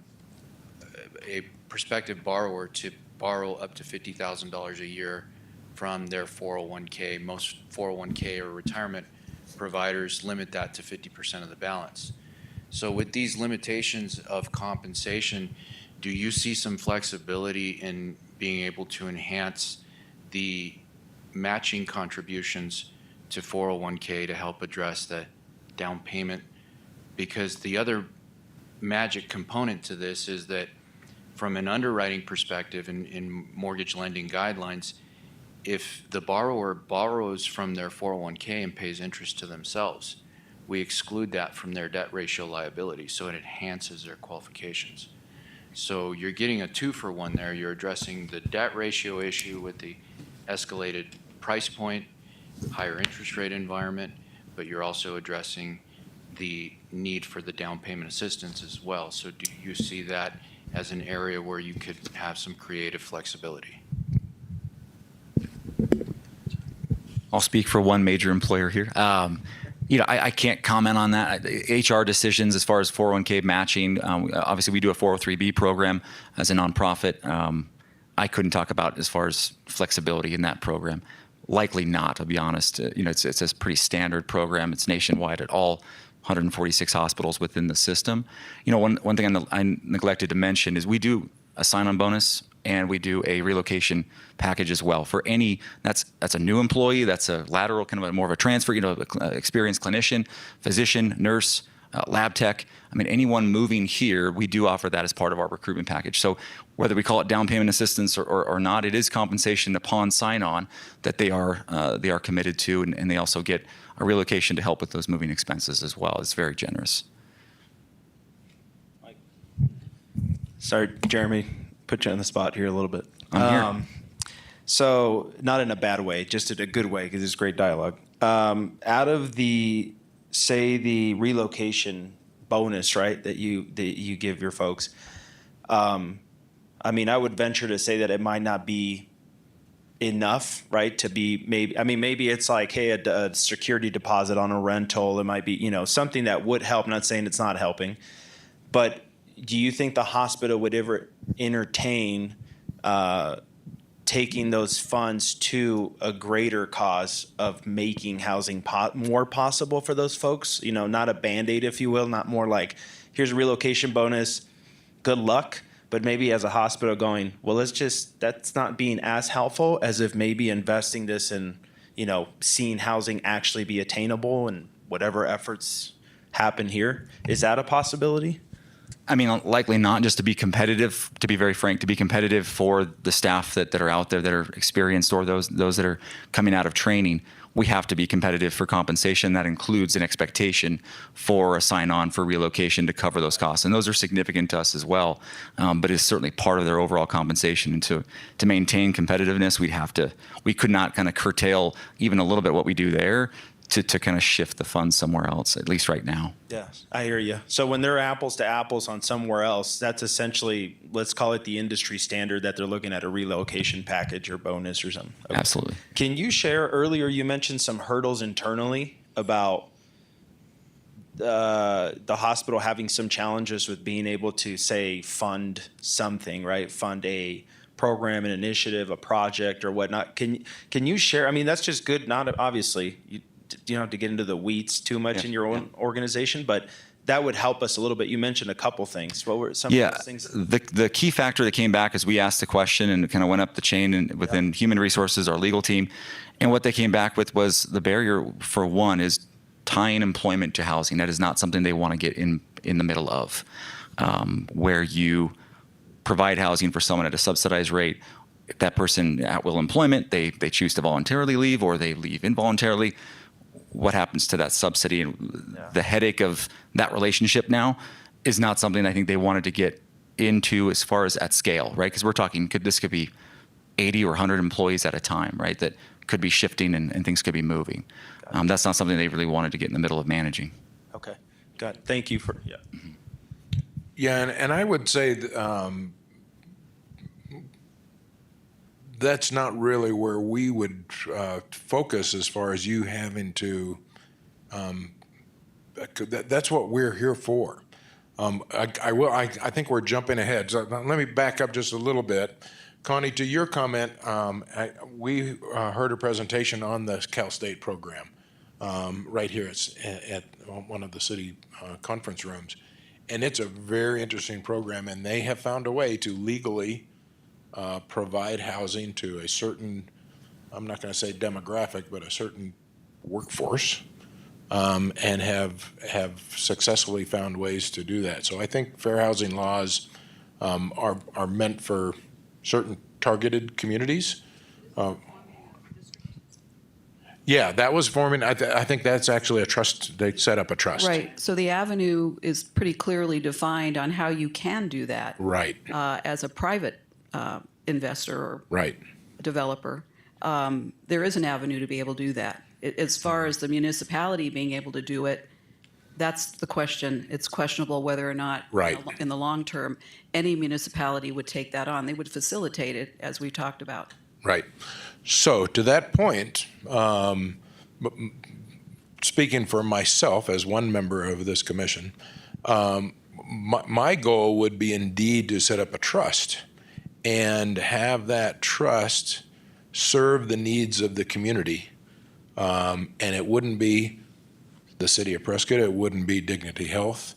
S3: prospective borrower to borrow up to $50,000 a year from their 401k. Most 401k or retirement providers limit that to 50% of the balance. So with these limitations of compensation, do you see some flexibility in being able to enhance the matching contributions to 401k to help address the down payment? Because the other magic component to this is that from an underwriting perspective in mortgage lending guidelines, if the borrower borrows from their 401k and pays interest to themselves, we exclude that from their debt ratio liability, so it enhances their qualifications. So you're getting a 2-for-1 there. You're addressing the debt ratio issue with the escalated price point, higher interest rate environment, but you're also addressing the need for the down payment assistance as well. So do you see that as an area where you could have some creative flexibility?
S14: I'll speak for one major employer here. I can't comment on that. HR decisions as far as 401k matching. Obviously, we do a 403b program as a nonprofit. I couldn't talk about as far as flexibility in that program. Likely not, to be honest. It's a pretty standard program. It's nationwide at all 146 hospitals within the system. One thing I neglected to mention is we do a sign-on bonus and we do a relocation package as well for any that's a new employee, that's a lateral kind of more of a transfer, experienced clinician, physician, nurse, lab tech. I mean, anyone moving here, we do offer that as part of our recruitment package. So whether we call it down payment assistance or not, it is compensation upon sign-on that they are committed to, and they also get a relocation to help with those moving expenses as well. It's very generous.
S4: Sorry, Jeremy, put you on the spot here a little bit.
S14: I'm here.
S4: So not in a bad way, just in a good way, because it's great dialogue. Out of the relocation bonus, right, that you give your folks, I mean, I would venture to say that it might not be enough, right, to be maybe it's like, hey, a security deposit on a rental. It might be, something that would help. I'm not saying it's not helping, but do you think the hospital would ever entertain taking those funds to a greater cause of making housing more possible for those folks? Not a Band-Aid, if you will, not more like, here's a relocation bonus, good luck, but maybe as a hospital going, well, that's not being as helpful as if maybe investing this in, seeing housing actually be attainable and whatever efforts happen here. Is that a possibility?
S14: I mean, likely not, just to be competitive, to be very frank, to be competitive for the staff that are out there that are experienced, or those that are coming out of training. We have to be competitive for compensation. That includes an expectation for a sign-on for relocation to cover those costs. And those are significant to us as well, but it's certainly part of their overall compensation. And to maintain competitiveness, we could not kind of curtail even a little bit what we do there to kind of shift the funds somewhere else, at least right now.
S4: Yeah, I hear you. So when they're apples to apples on somewhere else, that's essentially, let's call it the industry standard, that they're looking at a relocation package or bonus or something. Okay.
S14: Absolutely.
S4: Can you share, earlier you mentioned some hurdles internally about the hospital having some challenges with being able to, say, fund something, right? Fund a program, an initiative, a project or whatnot. Can you share? I mean, that's just good. Not obviously, you don't have to get into the weeds too much in your own organization, but that would help us a little bit. You mentioned a couple things. What were some of those things?
S14: The key factor that came back is we asked the question and kind of went up the chain and within human resources, our legal team, and what they came back with was the barrier for one is tying employment to housing. That is not something they want to get in the middle of, where you provide housing for someone at a subsidized rate. If that person at will employment, they choose to voluntarily leave or they leave involuntarily, what happens to that subsidy? And the headache of that relationship now is not something I think they wanted to get into as far as at scale, right? Because we're talking, this could be 80 or 100 employees at a time, right? That could be shifting and things could be moving. That's not something they really wanted to get in the middle of managing.
S4: Okay, got it. Thank you for,
S2: Yeah, and I would say that's not really where we would focus as far as you having to, that's what we're here for. I think we're jumping ahead. So let me back up just a little bit. Connie, to your comment, we heard a presentation on the Cal State program right here at one of the city conference rooms. And it's a very interesting program, and they have found a way to legally provide housing to a certain, I'm not going to say demographic, but a certain workforce, and have successfully found ways to do that. So I think fair housing laws are meant for certain targeted communities. Yeah, that was forming. I think that's actually a trust. They set up a trust.
S7: Right. So the avenue is pretty clearly defined on how you can do that.
S2: Right.
S7: As a private investor or
S2: right.
S7: developer, there is an avenue to be able to do that. As far as the municipality being able to do it, that's the question. It's questionable whether or not,
S2: right.
S7: in the long term, any municipality would take that on. They would facilitate it, as we talked about.
S2: Right. So to that point, speaking for myself as one member of this commission, my goal would be indeed to set up a trust and have that trust serve the needs of the community. And it wouldn't be the city of Prescott. It wouldn't be Dignity Health.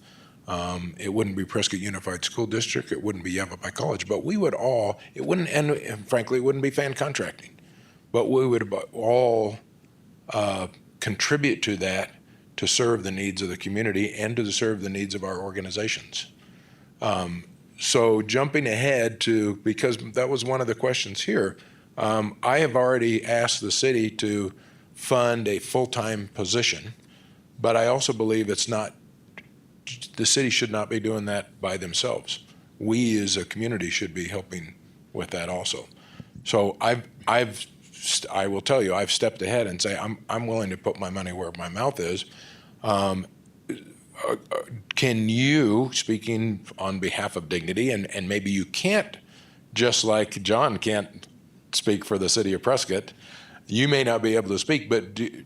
S2: It wouldn't be Prescott Unified School District. It wouldn't be Yavapai College. But we would all, it wouldn't, and frankly, it wouldn't be fan contracting. But we would all contribute to that to serve the needs of the community and to serve the needs of our organizations. So jumping ahead to, because that was one of the questions here, I have already asked the city to fund a full-time position, but I also believe it's not, the city should not be doing that by themselves. We as a community should be helping with that also. So I will tell you, I've stepped ahead and say, I'm willing to put my money where my mouth is. Can you, speaking on behalf of Dignity, and maybe you can't, just like John can't speak for the city of Prescott, you may not be able to speak, but do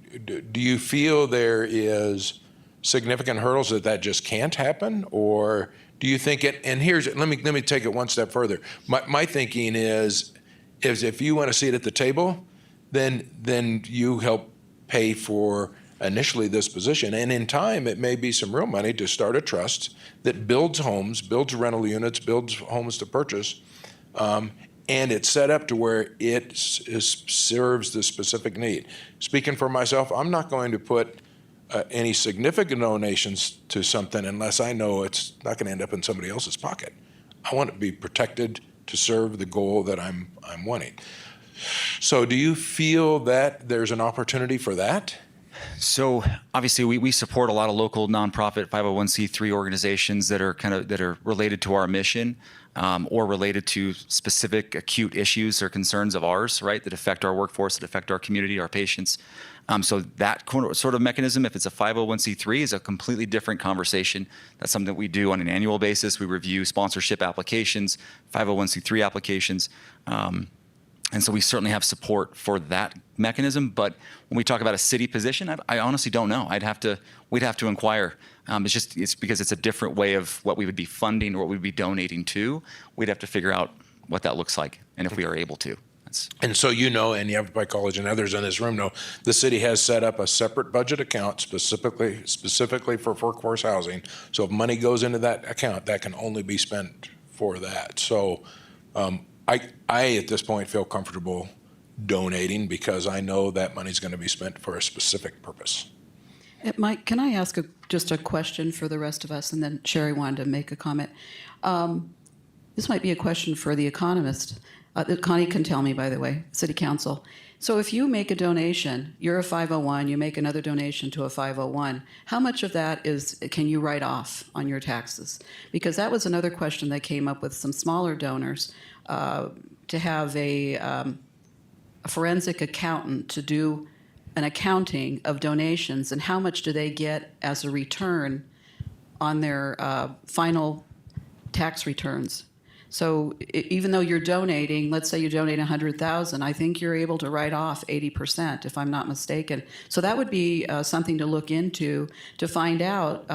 S2: you feel there is significant hurdles that just can't happen? Or do you think it, and here's, let me take it one step further. My thinking is if you want a seat at the table, then you help pay for initially this position. And in time, it may be some real money to start a trust that builds homes, builds rental units, builds homes to purchase, and it's set up to where it serves the specific need. Speaking for myself, I'm not going to put any significant donations to something unless I know it's not going to end up in somebody else's pocket. I want to be protected to serve the goal that I'm wanting. So do you feel that there's an opportunity for that?
S14: So obviously we support a lot of local nonprofit 501c3 organizations that are related to our mission, or related to specific acute issues or concerns of ours, right, that affect our workforce, that affect our community, our patients. So that sort of mechanism, if it's a 501c3, is a completely different conversation. That's something that we do on an annual basis. We review sponsorship applications, 501c3 applications. And so we certainly have support for that mechanism. But when we talk about a city position, I honestly don't know. We'd have to inquire. It's because it's a different way of what we would be funding or what we'd be donating to. We'd have to figure out what that looks like and if we are able to.
S2: And so and Yavapai College and others in this room know, the city has set up a separate budget account specifically for workforce housing. So if money goes into that account, that can only be spent for that. So I at this point feel comfortable donating because I know that money's going to be spent for a specific purpose.
S7: Mike, can I ask just a question for the rest of us, and then Sherry wanted to make a comment. This might be a question for the economist. Connie can tell me, by the way, City Council. So if you make a donation, you're a 501, you make another donation to a 501, how much of that can you write off on your taxes? Because that was another question that came up with some smaller donors, to have a forensic accountant to do an accounting of donations, and how much do they get as a return on their final tax returns. So even though you're donating, let's say you donate $100,000, I think you're able to write off 80%, if I'm not mistaken. So that would be something to look into to find out,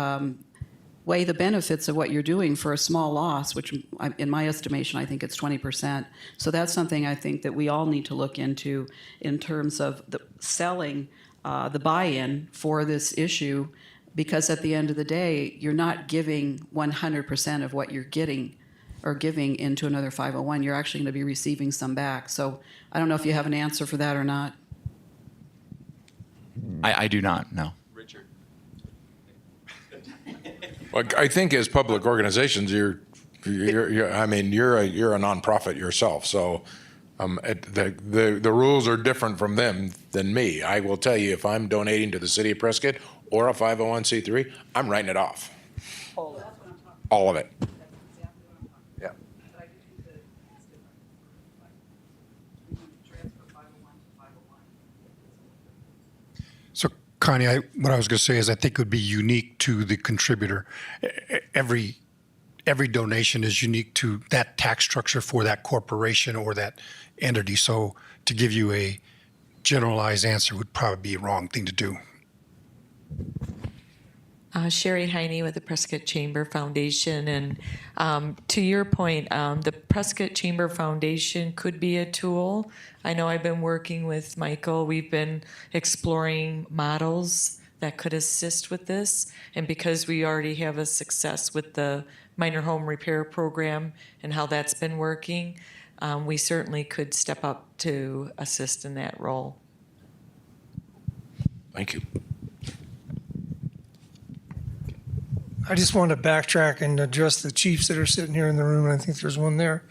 S7: weigh the benefits of what you're doing for a small loss, which in my estimation, I think it's 20%. So that's something I think that we all need to look into in terms of selling the buy-in for this issue, because at the end of the day, you're not giving 100% of what you're getting or giving into another 501. You're actually going to be receiving some back. So I don't know if you have an answer for that or not.
S14: I do not, no.
S2: Richard. Well, I think as public organizations, you're a nonprofit yourself. So the rules are different from them than me. I will tell you, if I'm donating to the city of Prescott or a 501c3, I'm writing it off. All of it. Yeah.
S21: So, Connie, what I was going to say is I think it would be unique to the contributor. Every donation is unique to that tax structure for that corporation or that entity. So to give you a generalized answer would probably be a wrong thing to do.
S9: Sherry Heine with the Prescott Chamber Foundation. And to your point, the Prescott Chamber Foundation could be a tool. I know I've been working with Michael. We've been exploring models that could assist with this. And because we already have a success with the minor home repair program and how that's been working, we certainly could step up to assist in that role.
S2: Thank you.
S8: I just want to backtrack and address the chiefs that are sitting here in the room, and I think there's one there.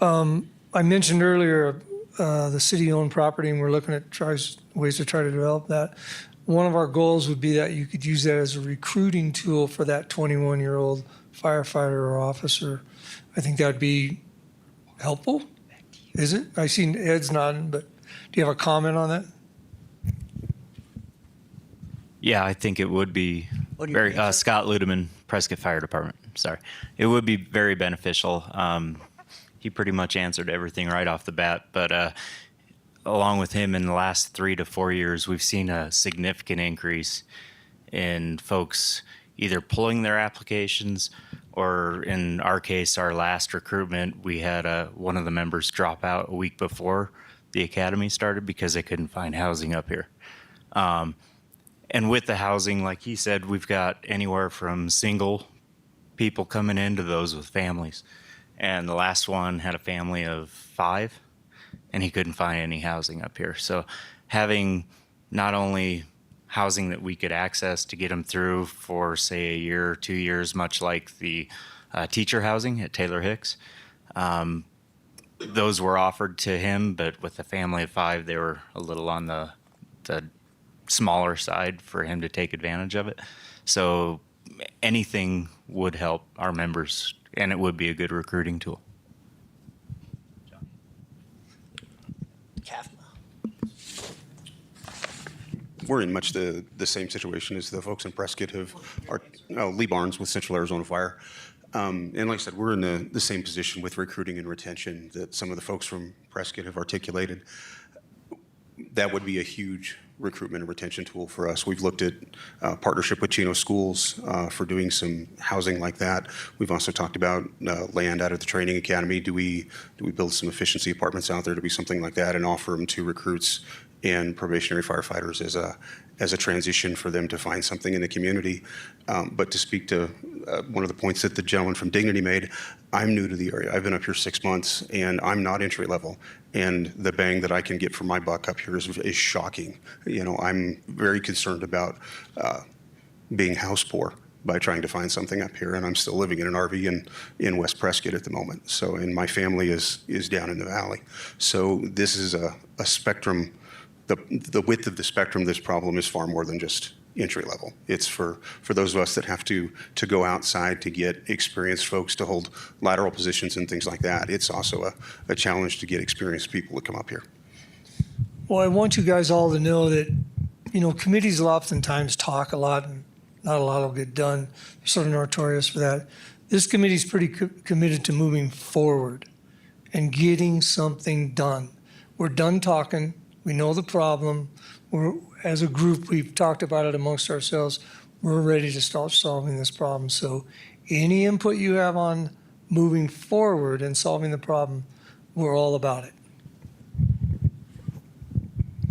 S8: I mentioned earlier the city-owned property, and we're looking at ways to try to develop that. One of our goals would be that you could use that as a recruiting tool for that 21-year-old firefighter or officer. I think that'd be helpful. Is it? I seen Ed's nodding, but do you have a comment on that?
S12: Yeah, I think it would be very, Scott Ludeman, Prescott Fire Department, sorry. It would be very beneficial. He pretty much answered everything right off the bat, but along with him in the last 3 to 4 years, we've seen a significant increase in folks either pulling their applications or in our case, our last recruitment, we had one of the members drop out a week before the academy started because they couldn't find housing up here. And with the housing, like he said, we've got anywhere from single people coming in to those with families. And the last one had a family of 5, and he couldn't find any housing up here. So having not only
S10: housing that we could access to get them through for, say, a year or 2 years, much like the teacher housing at Taylor Hicks. Those were offered to him, but with a family of 5, they were a little on the smaller side for him to take advantage of it. So anything would help our members, and it would be a good recruiting tool.
S11: We're in much the same situation as the folks in Prescott Lee Barnes with Central Arizona Fire. And like I said, we're in the same position with recruiting and retention that some of the folks from Prescott have articulated. That would be a huge recruitment and retention tool for us. We've looked at partnership with Chino Schools for doing some housing like that. We've also talked about land out of the training academy. Do we build some efficiency apartments out there to be something like that and offer them to recruits and probationary firefighters as a transition for them to find something in the community. But to speak to one of the points that the gentleman from Dignity made, I'm new to the area. I've been up here 6 months, and I'm not entry level. And the bang that I can get for my buck up here is shocking. You know, I'm very concerned about being house poor by trying to find something up here, and I'm still living in an RV in West Prescott at the moment. So, and my family is down in the valley. So this is a spectrum. The width of the spectrum, this problem is far more than just entry level. It's for those of us that have to go outside to get experienced folks to hold lateral positions and things like that. It's also a challenge to get experienced people to come up here.
S8: Well, I want you guys all to know that, you know, committees will oftentimes talk a lot and not a lot will get done. They're sort of notorious for that. This committee is pretty committed to moving forward and getting something done. We're done talking. We know the problem. As a group, we've talked about it amongst ourselves. We're ready to start solving this problem. So any input you have on moving forward and solving the problem, we're all about it.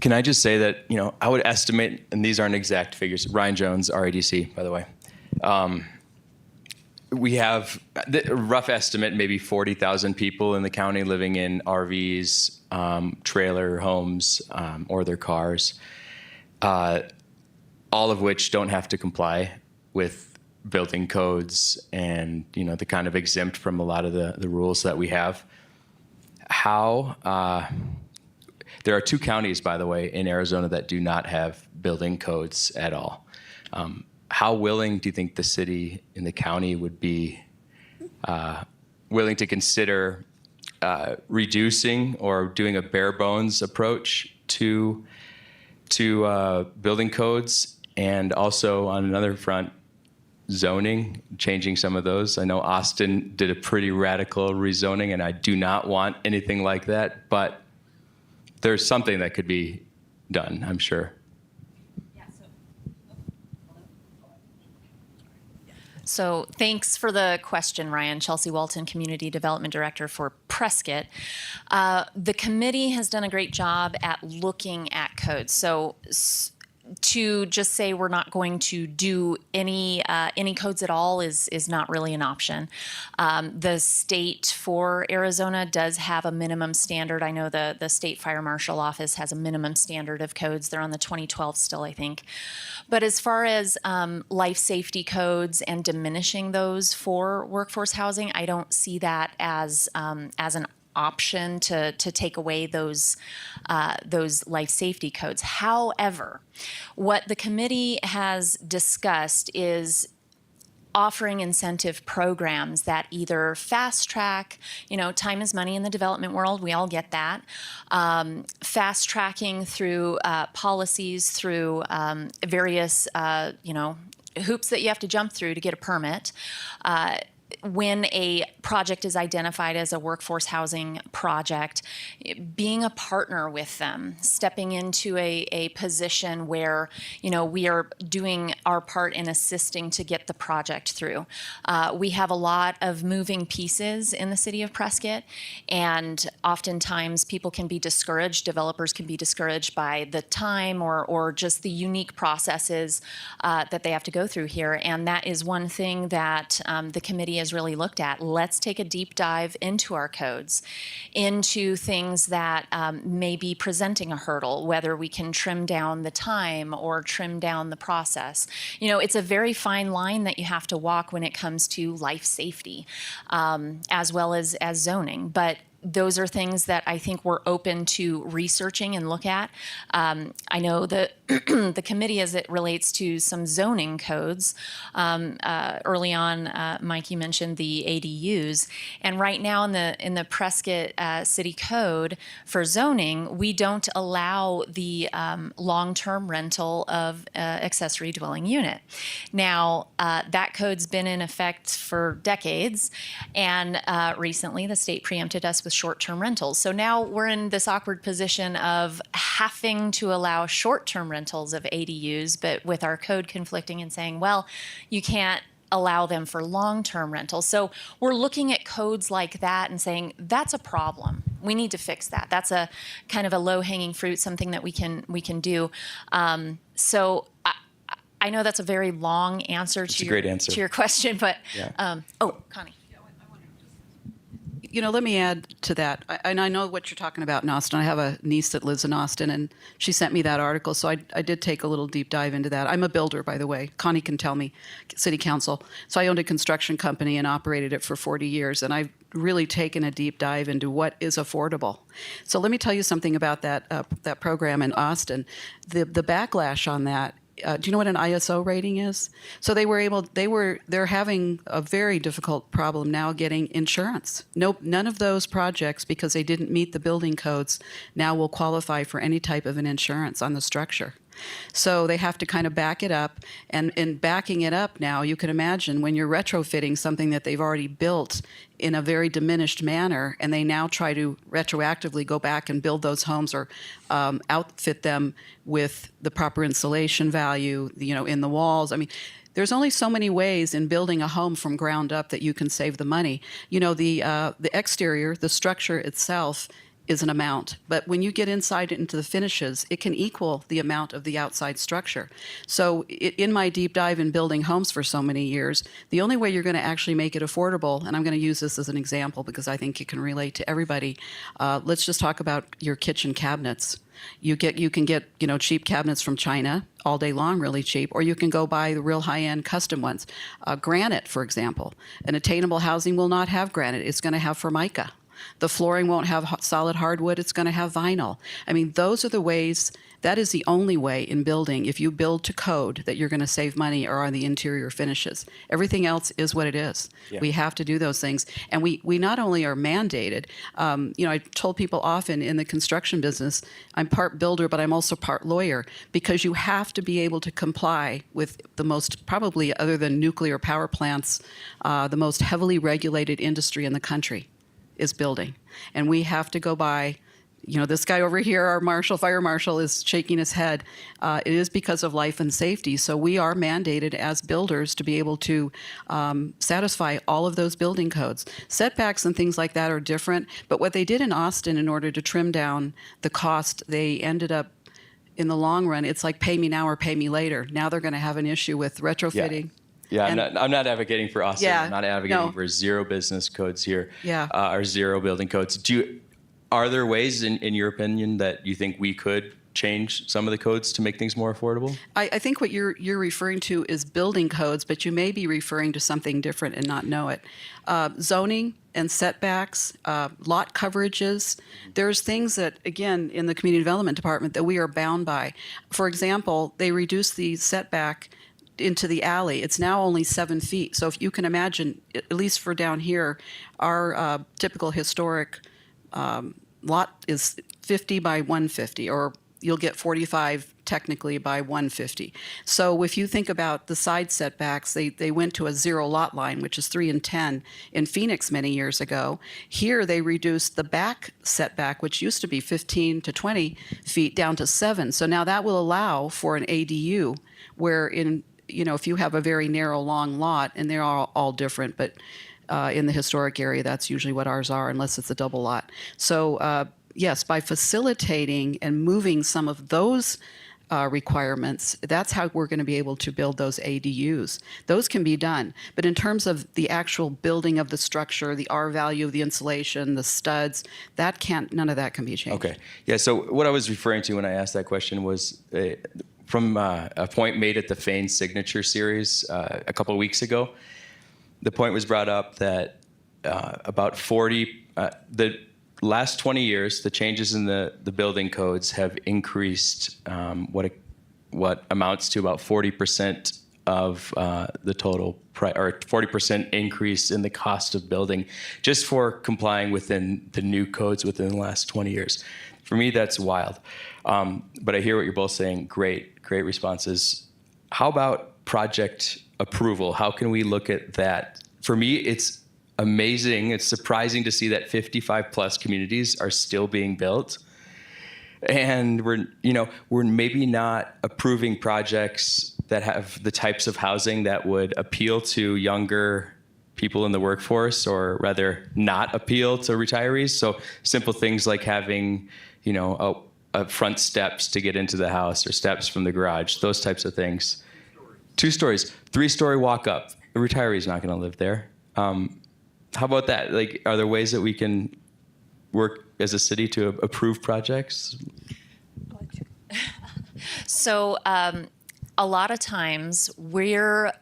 S12: Can I just say that, you know, I would estimate, and these aren't exact figures, Ryan Jones, RADC, by the way. We have a rough estimate, maybe 40,000 people in the county living in RVs, trailer homes, or their cars, all of which don't have to comply with building codes and, you know, the kind of exempt from a lot of the rules that we have. There are 2 counties, by the way, in Arizona that do not have building codes at all. How willing do you think the city and the county would be willing to consider reducing or doing a bare bones approach to building codes, and also on another front, zoning, changing some of those? I know Austin did a pretty radical rezoning, and I do not want anything like that, but there's something that could be done, I'm sure.
S23: So thanks for the question, Ryan. Chelsea Walton, Community Development Director for Prescott. The committee has done a great job at looking at codes. So to just say we're not going to do any codes at all is not really an option. The state for Arizona does have a minimum standard. I know the State Fire Marshal Office has a minimum standard of codes. They're on the 2012 still, I think. But as far as life safety codes and diminishing those for workforce housing, I don't see that as an option to take away those life safety codes. However, what the committee has discussed is offering incentive programs that either fast track, you know, time is money in the development world, we all get that, fast tracking through policies, through various, you know, hoops that you have to jump through to get a permit. When a project is identified as a workforce housing project, being a partner with them, stepping into a position where, you know, we are doing our part in assisting to get the project through. We have a lot of moving pieces in the city of Prescott, and oftentimes people can be discouraged, developers can be discouraged by the time or just the unique processes that they have to go through here. And that is one thing that the committee is has really looked at. Let's take a deep dive into our codes, into things that may be presenting a hurdle, whether we can trim down the time or trim down the process. You know, it's a very fine line that you have to walk when it comes to life safety, as well as zoning. But those are things that I think we're open to researching and look at. I know that the committee, as it relates to some zoning codes, early on, Mike, you mentioned the ADUs, and right now in the Prescott City Code for zoning, we don't allow the long-term rental of accessory dwelling unit. Now, that code's been in effect for decades, and recently the state preempted us with short-term rentals. So now we're in this awkward position of having to allow short-term rentals of ADUs, but with our code conflicting and saying, well, you can't allow them for long-term rentals. So we're looking at codes like that and saying, that's a problem. We need to fix that. That's a kind of a low-hanging fruit, something that we can do. So I know that's a very long answer to your question, but Connie.
S7: You know, let me add to that. And I know what you're talking about in Austin. I have a niece that lives in Austin, and she sent me that article. So I did take a little deep dive into that. I'm a builder, by the way. Connie can tell me, city council. So I owned a construction company and operated it for 40 years. And I've really taken a deep dive into what is affordable. So let me tell you something about that program in Austin. The backlash on that. Do you know what an ISO rating is? So they're having a very difficult problem now getting insurance. None of those projects, because they didn't meet the building codes, now will qualify for any type of an insurance on the structure. So they have to kind of back it up. And in backing it up now, you can imagine when you're retrofitting something that they've already built in a very diminished manner, and they now try to retroactively go back and build those homes or outfit them with the proper insulation value, in the walls. I mean, there's only so many ways in building a home from ground up that you can save the money. The exterior, the structure itself, is an amount, but when you get inside into the finishes, it can equal the amount of the outside structure. So in my deep dive in building homes for so many years, the only way you're going to actually make it affordable, and I'm going to use this as an example because I think it can relate to everybody. Let's just talk about your kitchen cabinets. You can get cheap cabinets from China all day long, really cheap, or you can go buy the real high-end custom ones. Granite, for example. An attainable housing will not have granite. It's going to have Formica. The flooring won't have solid hardwood. It's going to have vinyl. I mean, those are the ways. That is the only way in building, if you build to code, that you're going to save money or on the interior finishes. Everything else is what it is. Yeah. We have to do those things. And we not only are mandated, I told people often in the construction business, I'm part builder, but I'm also part lawyer, because you have to be able to comply with the most, probably other than nuclear power plants, the most heavily regulated industry in the country is building. And we have to go by, this guy over here, our fire marshal, is shaking his head. It is because of life and safety. So we are mandated as builders to be able to satisfy all of those building codes. Setbacks and things like that are different. But what they did in Austin, in order to trim down the cost, they ended up, in the long run, it's like pay me now or pay me later. Now they're going to have an issue with retrofitting.
S12: Yeah. Yeah, I'm not advocating for Austin.
S7: Yeah,
S12: I'm not advocating for zero business codes here.
S7: Yeah.
S12: Or zero building codes. Are there ways, in your opinion, that you think we could change some of the codes to make things more affordable?
S7: I think what you're referring to is building codes, but you may be referring to something different and not know it. Zoning and setbacks, lot coverages. There's things that, again, in the community development department that we are bound by. For example, they reduced the setback into the alley. It's now only 7 feet. So if you can imagine, at least for down here, our typical historic lot is 50 by 150, or you'll get 45 technically by 150. So if you think about the side setbacks, they went to a 0 lot line, which is 3 and 10 in Phoenix many years ago. Here they reduced the back setback, which used to be 15 to 20 feet, down to 7. So now that will allow for an ADU, where if you have a very narrow, long lot, and they're all different, but in the historic area, that's usually what ours are, unless it's a double lot. So yes, by facilitating and moving some of those requirements. That's how we're going to be able to build those ADUs. Those can be done. But in terms of the actual building of the structure, the R value of the insulation, the studs, none of that can be changed.
S12: Okay. Yeah. So what I was referring to when I asked that question was from a point made at the Fain Signature Series a couple of weeks ago. The point was brought up that about 40, the last 20 years, the changes in the building codes have increased what amounts to about 40% of the total price, or 40% increase in the cost of building, just for complying within the new codes within the last 20 years. For me, that's wild. But I hear what you're both saying. Great responses. How about project approval? How can we look at that? For me, it's amazing. It's surprising to see that 55 plus communities are still being built. And we're maybe not approving projects that have the types of housing that would appeal to younger people in the workforce, or rather not appeal to retirees. So simple things like having, a front steps to get into the house, or steps from the garage, those types of things. 2 stories, 3-story walk up. A retiree's not going to live there. How about that? Like, are there ways that we can work as a city to approve projects?
S23: So a lot of times we're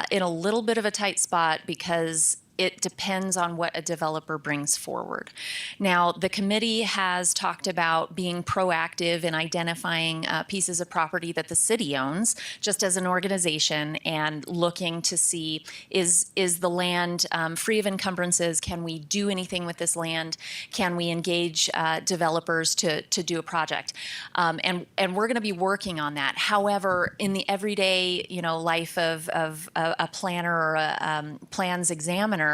S23: in a little bit of a tight spot because it depends on what a developer brings forward. Now, the committee has talked about being proactive in identifying pieces of property that the city owns, just as an organization, and looking to see, is the land free of encumbrances? Can we do anything with this land? Can we engage developers to do a project? And we're going to be working on that. However, in the everyday life of a planner or a plans examiner,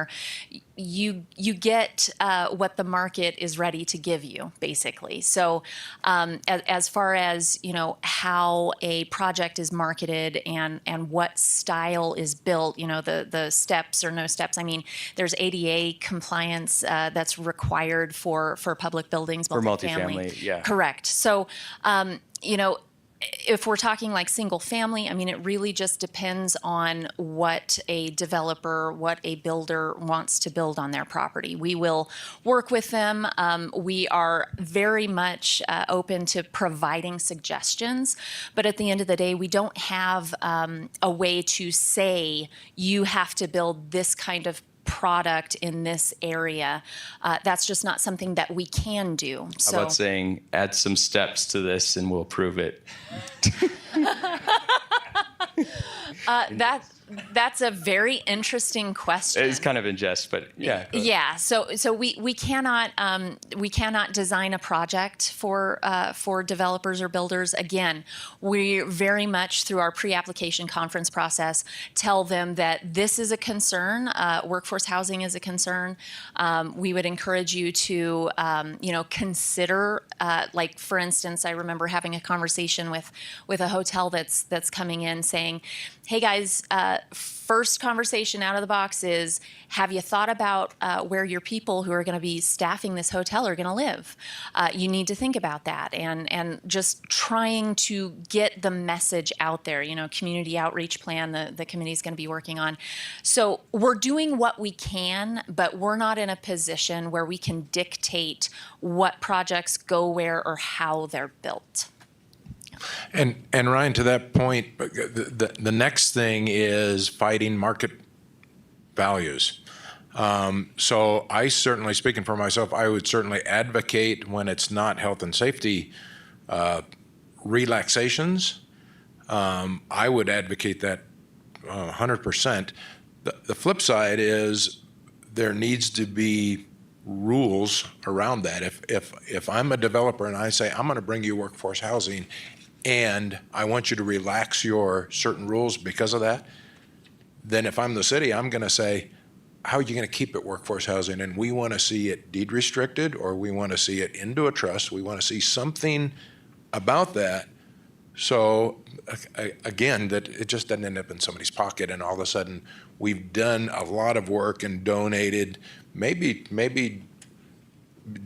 S23: you get what the market is ready to give you, basically. So as far as how a project is marketed and what style is built, the steps or no steps. I mean, there's ADA compliance that's required for public buildings,
S12: For
S23: multifamily.
S12: multifamily, yeah.
S23: Correct. So if we're talking like single family, I mean, it really just depends on what a developer, what a builder wants to build on their property. We will work with them. We are very much open to providing suggestions, but at the end of the day, we don't have a way to say you have to build this kind of product in this area. That's just not something that we can do.
S12: How about saying, add some steps to this and we'll prove it?
S23: That's a very interesting question.
S12: It's kind of in jest, but yeah.
S23: Yeah. So we cannot design a project for developers or builders. Again, we very much, through our pre-application conference process, tell them that this is a concern. Workforce housing is a concern. We would encourage you to consider, like, for instance, I remember having a conversation with a hotel that's coming in saying, hey guys, first conversation out of the box is, have you thought about where your people who are going to be staffing this hotel are going to live? You need to think about that, and just trying to get the message out there. Community outreach plan the committee is going to be working on. So we're doing what we can, but we're not in a position where we can dictate what projects go where or how they're built.
S2: And Ryan, to that point, the next thing is fighting market values. So I certainly, speaking for myself, I would certainly advocate when it's not health and safety relaxations. I would advocate that 100%. The flip side is there needs to be rules around that. If I'm a developer and I say, I'm going to bring you workforce housing, and I want you to relax your certain rules because of that, then if I'm the city, I'm going to say, how are you going to keep it workforce housing? And we want to see it deed restricted, or we want to see it into a trust. We want to see something about that. So again, that it just doesn't end up in somebody's pocket, and all of a sudden we've done a lot of work and donated, maybe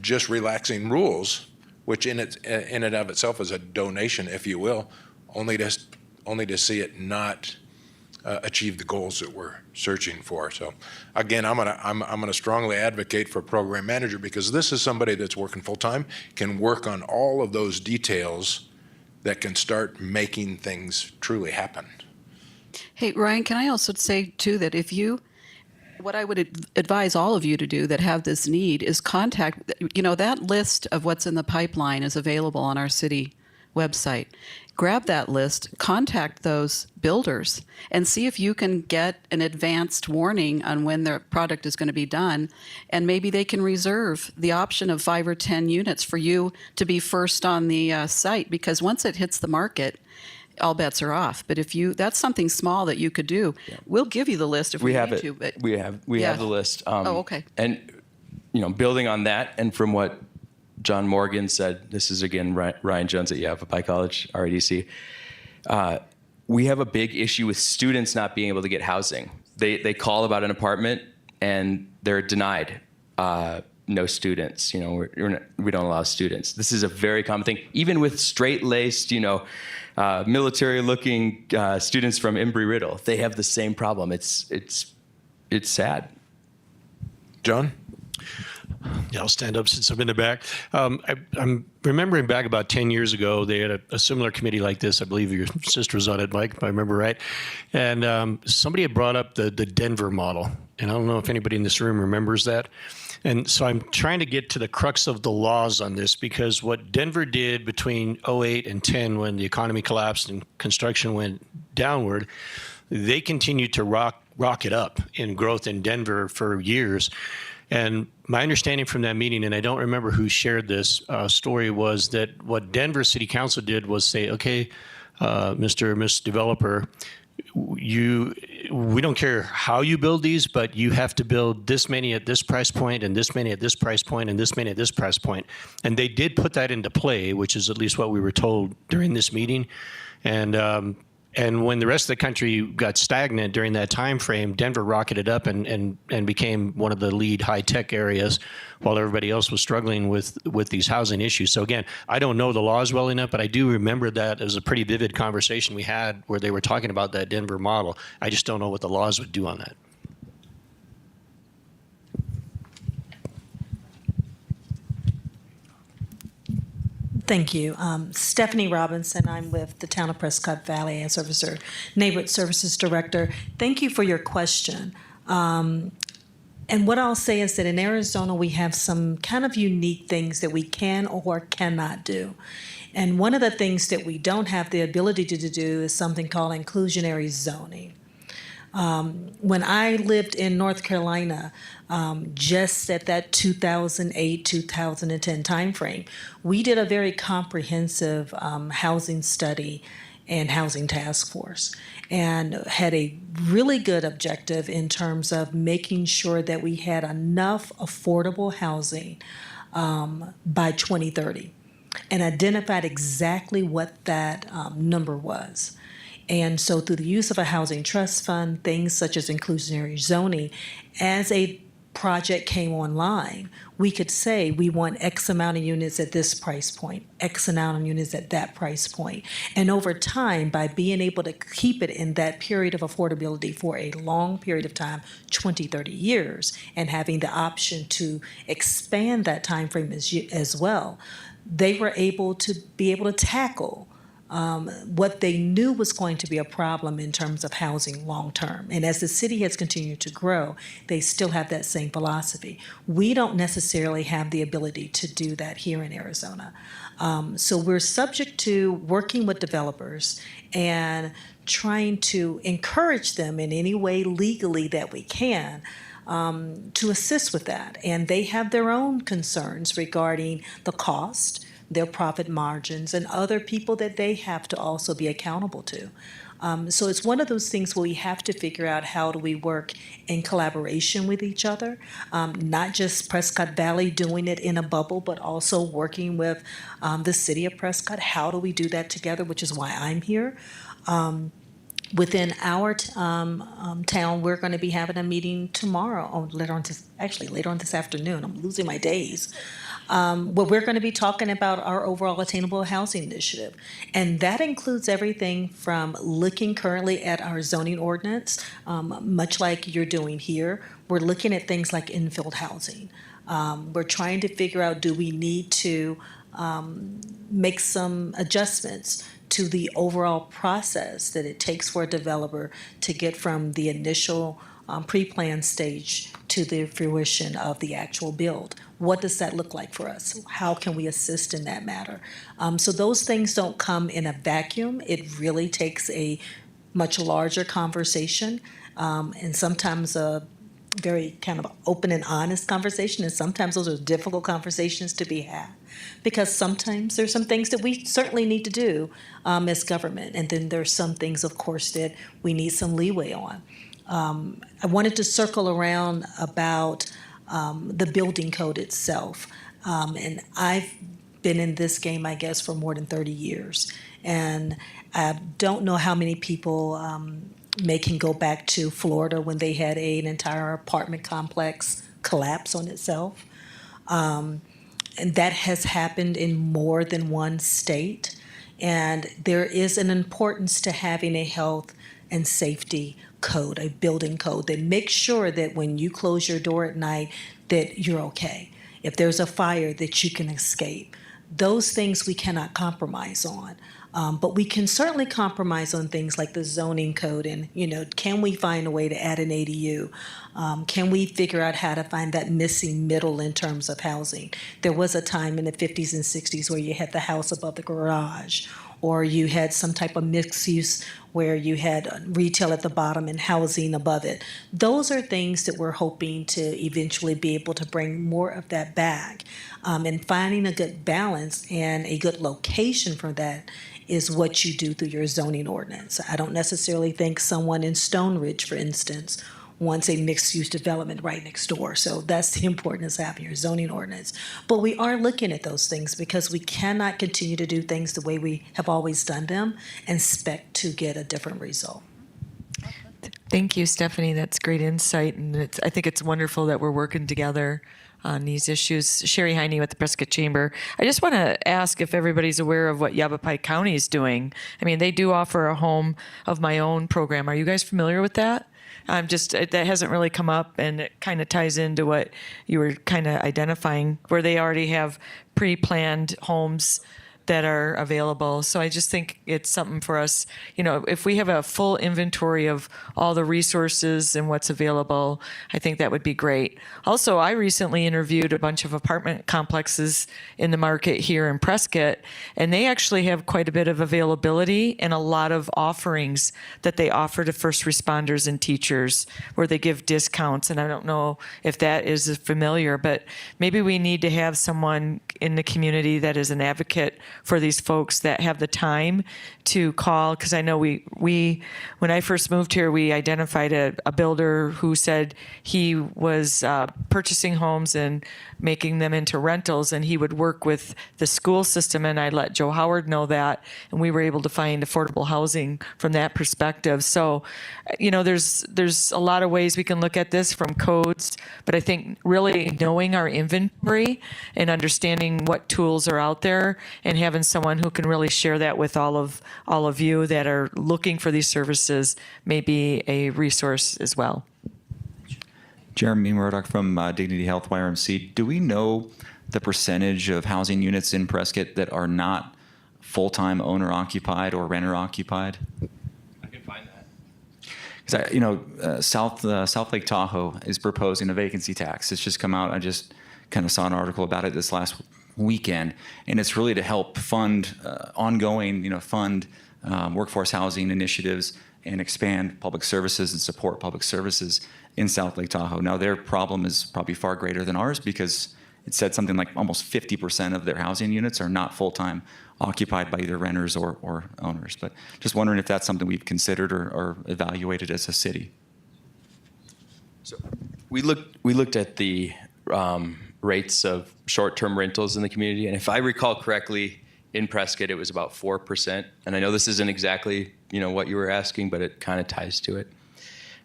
S2: just relaxing rules, which in and of itself is a donation, if you will, only to see it not achieve the goals that we're searching for. So again, I'm gonna strongly advocate for a program manager, because this is somebody that's working full-time, can work on all of those details that can start making things truly happen.
S7: Hey, Ryan, can I also say, too, that what I would advise all of you to do that have this need is contact, that list of what's in the pipeline is available on our city website. Grab that list, contact those builders, and see if you can get an advanced warning on when their product is going to be done. And maybe they can reserve the option of 5 or 10 units for you to be first on the site, because once it hits the market, all bets are off. But if that's something small that you could do, we'll give you the list if we
S12: have
S7: need
S12: it.
S7: to. But
S12: We have the list.
S7: okay.
S12: And building on that, and from what John Morgan said, this is again Ryan Jones at Yavapai College, RADC. We have a big issue with students not being able to get housing. They call about an apartment and they're denied. No students. We don't allow students. This is a very common thing, even with straight-laced, military-looking students from Embry-Riddle. They have the same problem. It's sad.
S2: John?
S5: Yeah, I'll stand up since I'm in the back. I'm remembering back about 10 years ago, they had a similar committee like this. I believe your sister was on it, Mike, if I remember right. And somebody had brought up the Denver model. And I don't know if anybody in this room remembers that. And so I'm trying to get to the crux of the laws on this, because what Denver did between 08 and 10, when the economy collapsed and construction went downward, they continued to rocket up in growth in Denver for years. And my understanding from that meeting, and I don't remember who shared this story, was that what Denver City Council did was say, okay, Mr. or Miss Developer, we don't care how you build these, but you have to build this many at this price point, and this many at this price point, and this many at this price point. And they did put that into play, which is at least what we were told during this meeting. And when the rest of the country got stagnant during that time frame, Denver rocketed up and became one of the lead high-tech areas, while everybody else was struggling with these housing issues. So again, I don't know the laws well enough, but I do remember that it was a pretty vivid conversation we had where they were talking about that Denver model. I just don't know what the laws would do on that.
S13: Thank you. Stephanie Robinson. I'm with the Town of Prescott Valley as Neighborhood Services Director. Thank you for your question. And what I'll say is that in Arizona, we have some kind of unique things that we can or cannot do. And one of the things that we don't have the ability to do is something called inclusionary zoning. When I lived in North Carolina, just at that 2008, 2010 timeframe, we did a very comprehensive housing study and housing task force, and had a really good objective in terms of making sure that we had enough affordable housing by 2030, and identified exactly what that number was. And so through the use of a housing trust fund, things such as inclusionary zoning, as a project came online, we could say we want X amount of units at this price point, X amount of units at that price point. And over time, by being able to keep it in that period of affordability for a long period of time, 20, 30 years, and having the option to expand that time frame as well, they were able to tackle what they knew was going to be a problem in terms of housing long term. And as the city has continued to grow, they still have that same philosophy. We don't necessarily have the ability to do that here in Arizona. So we're subject to working with developers and trying to encourage them in any way legally that we can to assist with that. And they have their own concerns regarding the cost, their profit margins, and other people that they have to also be accountable to. So it's one of those things where we have to figure out how do we work in collaboration with each other, not just Prescott Valley doing it in a bubble, but also working with the city of Prescott. How do we do that together, which is why I'm here. Within our town, we're going to be having a meeting tomorrow, or later on this afternoon. I'm losing my days. where we're going to be talking about our overall attainable housing initiative. And that includes everything from looking currently at our zoning ordinance, much like you're doing here. We're looking at things like infill housing. We're trying to figure out, do we need to make some adjustments to the overall process that it takes for a developer to get from the initial pre-plan stage to the fruition of the actual build. What does that look like for us? How can we assist in that matter? So those things don't come in a vacuum. It really takes a much larger conversation, and sometimes a very kind of open and honest conversation, and sometimes those are difficult conversations to be had, because sometimes there's some things that we certainly need to do as government, and then there's some things, of course, that we need some leeway on. I wanted to circle around about the building code itself, and I've been in this game, I guess, for more than 30 years, and I don't know how many people can go back to Florida when they had an entire apartment complex collapse on itself. And that has happened in more than one state. And there is an importance to having a health and safety code, a building code that makes sure that when you close your door at night, that you're okay. If there's a fire, that you can escape. Those things we cannot compromise on. But we can certainly compromise on things like the zoning code, and, can we find a way to add an ADU? Can we figure out how to find that missing middle in terms of housing? There was a time in the 50s and 60s where you had the house above the garage, or you had some type of mixed use where you had retail at the bottom and housing above it. Those are things that we're hoping to eventually be able to bring more of that back. And finding a good balance and a good location for that is what you do through your zoning ordinance. I don't necessarily think someone in Stone Ridge, for instance, wants a mixed-use development right next door. So that's the importance of having your zoning ordinance. But we are looking at those things because we cannot continue to do things the way we have always done them and expect to get a different result.
S9: Thank you, Stephanie. That's great insight, and I think it's wonderful that we're working together on these issues. Sherry Heine with the Prescott Chamber. I just want to ask if everybody's aware of what Yavapai County is doing. I mean, they do offer a home of my own program. Are you guys familiar with that? That hasn't really come up, and it kind of ties into what you were kind of identifying, where they already have pre-planned homes that are available. So I just think it's something for us, if we have a full inventory of all the resources and what's available, I think that would be great. Also, I recently interviewed a bunch of apartment complexes in the market here in Prescott, and they actually have quite a bit of availability and a lot of offerings that they offer to first responders and teachers, where they give discounts. And I don't know if that is familiar, but maybe we need to have someone in the community that is an advocate for these folks that have the time to call, because I know we when I first moved here, we identified a builder who said he was purchasing homes and making them into rentals, and he would work with the school system, and I let Joe Howard know that, and we were able to find affordable housing from that perspective. So, there's a lot of ways we can look at this from codes, but I think really knowing our inventory and understanding what tools are out there and having someone who can really share that with all of you that are looking for these services may be a resource as well.
S14: Jeremy Murdoch from Dignity Health YRMC. Do we know the percentage of housing units in Prescott that are not full-time owner-occupied or renter-occupied?
S12: I can find that.
S14: Because South Lake Tahoe is proposing a vacancy tax. It's just come out. I just kind of saw an article about it this last weekend, and it's really to help fund workforce housing initiatives and expand public services and support public services in South Lake Tahoe. Now, their problem is probably far greater than ours, because it said something like almost 50% of their housing units are not full-time occupied by either renters or owners. But just wondering if that's something we've considered or evaluated as a city.
S12: So we looked at the rates of short-term rentals in the community, and if I recall correctly, in Prescott it was about 4%. And I know this isn't exactly what you were asking, but it kind of ties to it.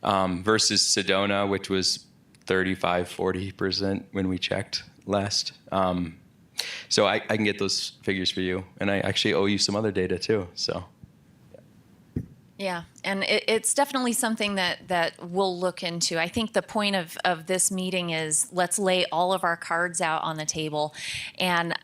S12: Versus Sedona, which was 35-40% when we checked last. So I can get those figures for you, and I actually owe you some other data too. So.
S23: Yeah, and it's definitely something that we'll look into. I think the point of this meeting is let's lay all of our cards out on the table. And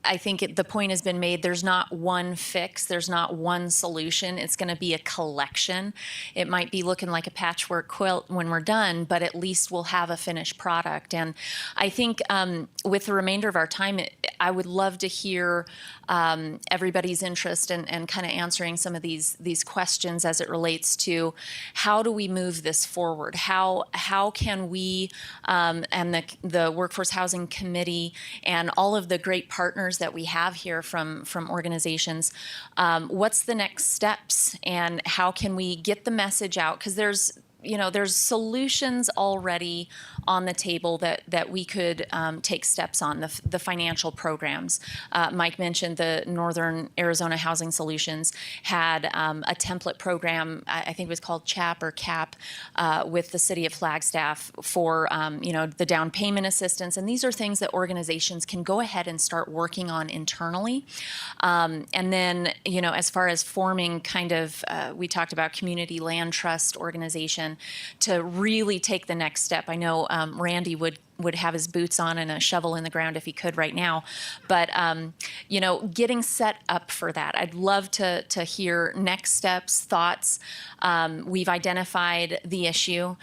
S23: I think the point has been made. There's not one fix. There's not one solution. It's going to be a collection. It might be looking like a patchwork quilt when we're done, but at least we'll have a finished product. And I think with the remainder of our time, I would love to hear everybody's interest and kind of answering some of these questions as it relates to how do we move this forward? How can we and the Workforce Housing Committee and all of the great partners that we have here from organizations, what's the next steps and how can we get the message out? Because there's solutions already on the table that we could take steps on, the financial programs. Mike mentioned the Northern Arizona Housing Solutions had a template program, I think it was called CHAP or CAP, with the city of Flagstaff for the down payment assistance. And these are things that organizations can go ahead and start working on internally. And then, as far as forming we talked about community land trust organization to really take the next step. I know Randy would have his boots on and a shovel in the ground if he could right now. But, getting set up for that. I'd love to hear next steps, thoughts. We've identified the issue.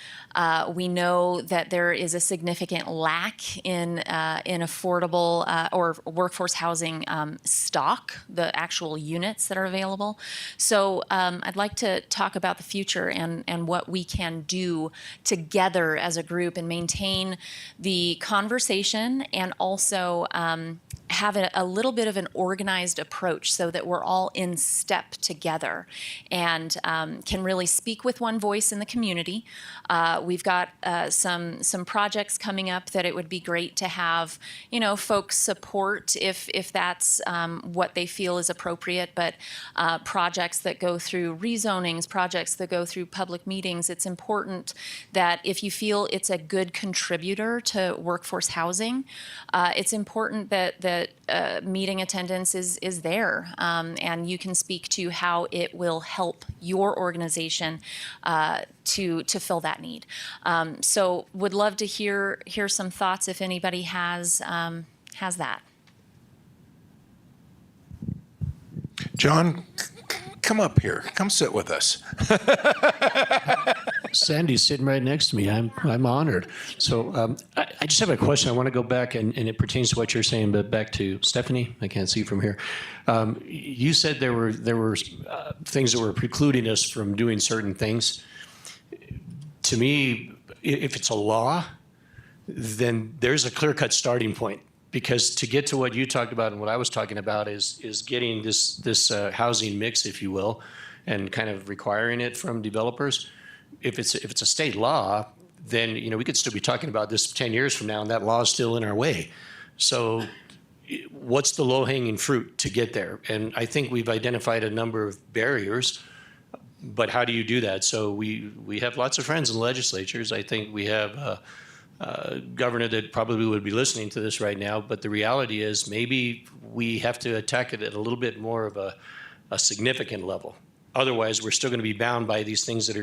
S23: We know that there is a significant lack in affordable or workforce housing stock, the actual units that are available. So I'd like to talk about the future and what we can do together as a group and maintain the conversation and also have a little bit of an organized approach so that we're all in step together and can really speak with one voice in the community. We've got some projects coming up that it would be great to have, folks support if that's what they feel is appropriate, but projects that go through rezonings, projects that go through public meetings, it's important that if you feel it's a good contributor to workforce housing, it's important that meeting attendance is there, and you can speak to how it will help your organization to fill that need. So would love to hear some thoughts if anybody has that.
S2: John, come up here. Come sit with us.
S5: Sandy's sitting right next to me. I'm honored. So I just have a question. I want to go back, and it pertains to what you're saying, but back to Stephanie. I can't see from here. You said there were things that were precluding us from doing certain things. To me, if it's a law, then there's a clear-cut starting point. Because to get to what you talked about and what I was talking about is getting this housing mix, if you will, and kind of requiring it from developers. If it's a state law, then we could still be talking about this 10 years from now, and that law is still in our way. So, what's the low-hanging fruit to get there? And I think we've identified a number of barriers, but how do you do that? So we have lots of friends in legislatures. I think we have governor that probably would be listening to this right now, but the reality is maybe we have to attack it at a little bit more of a significant level. Otherwise, we're still going to be bound by these things that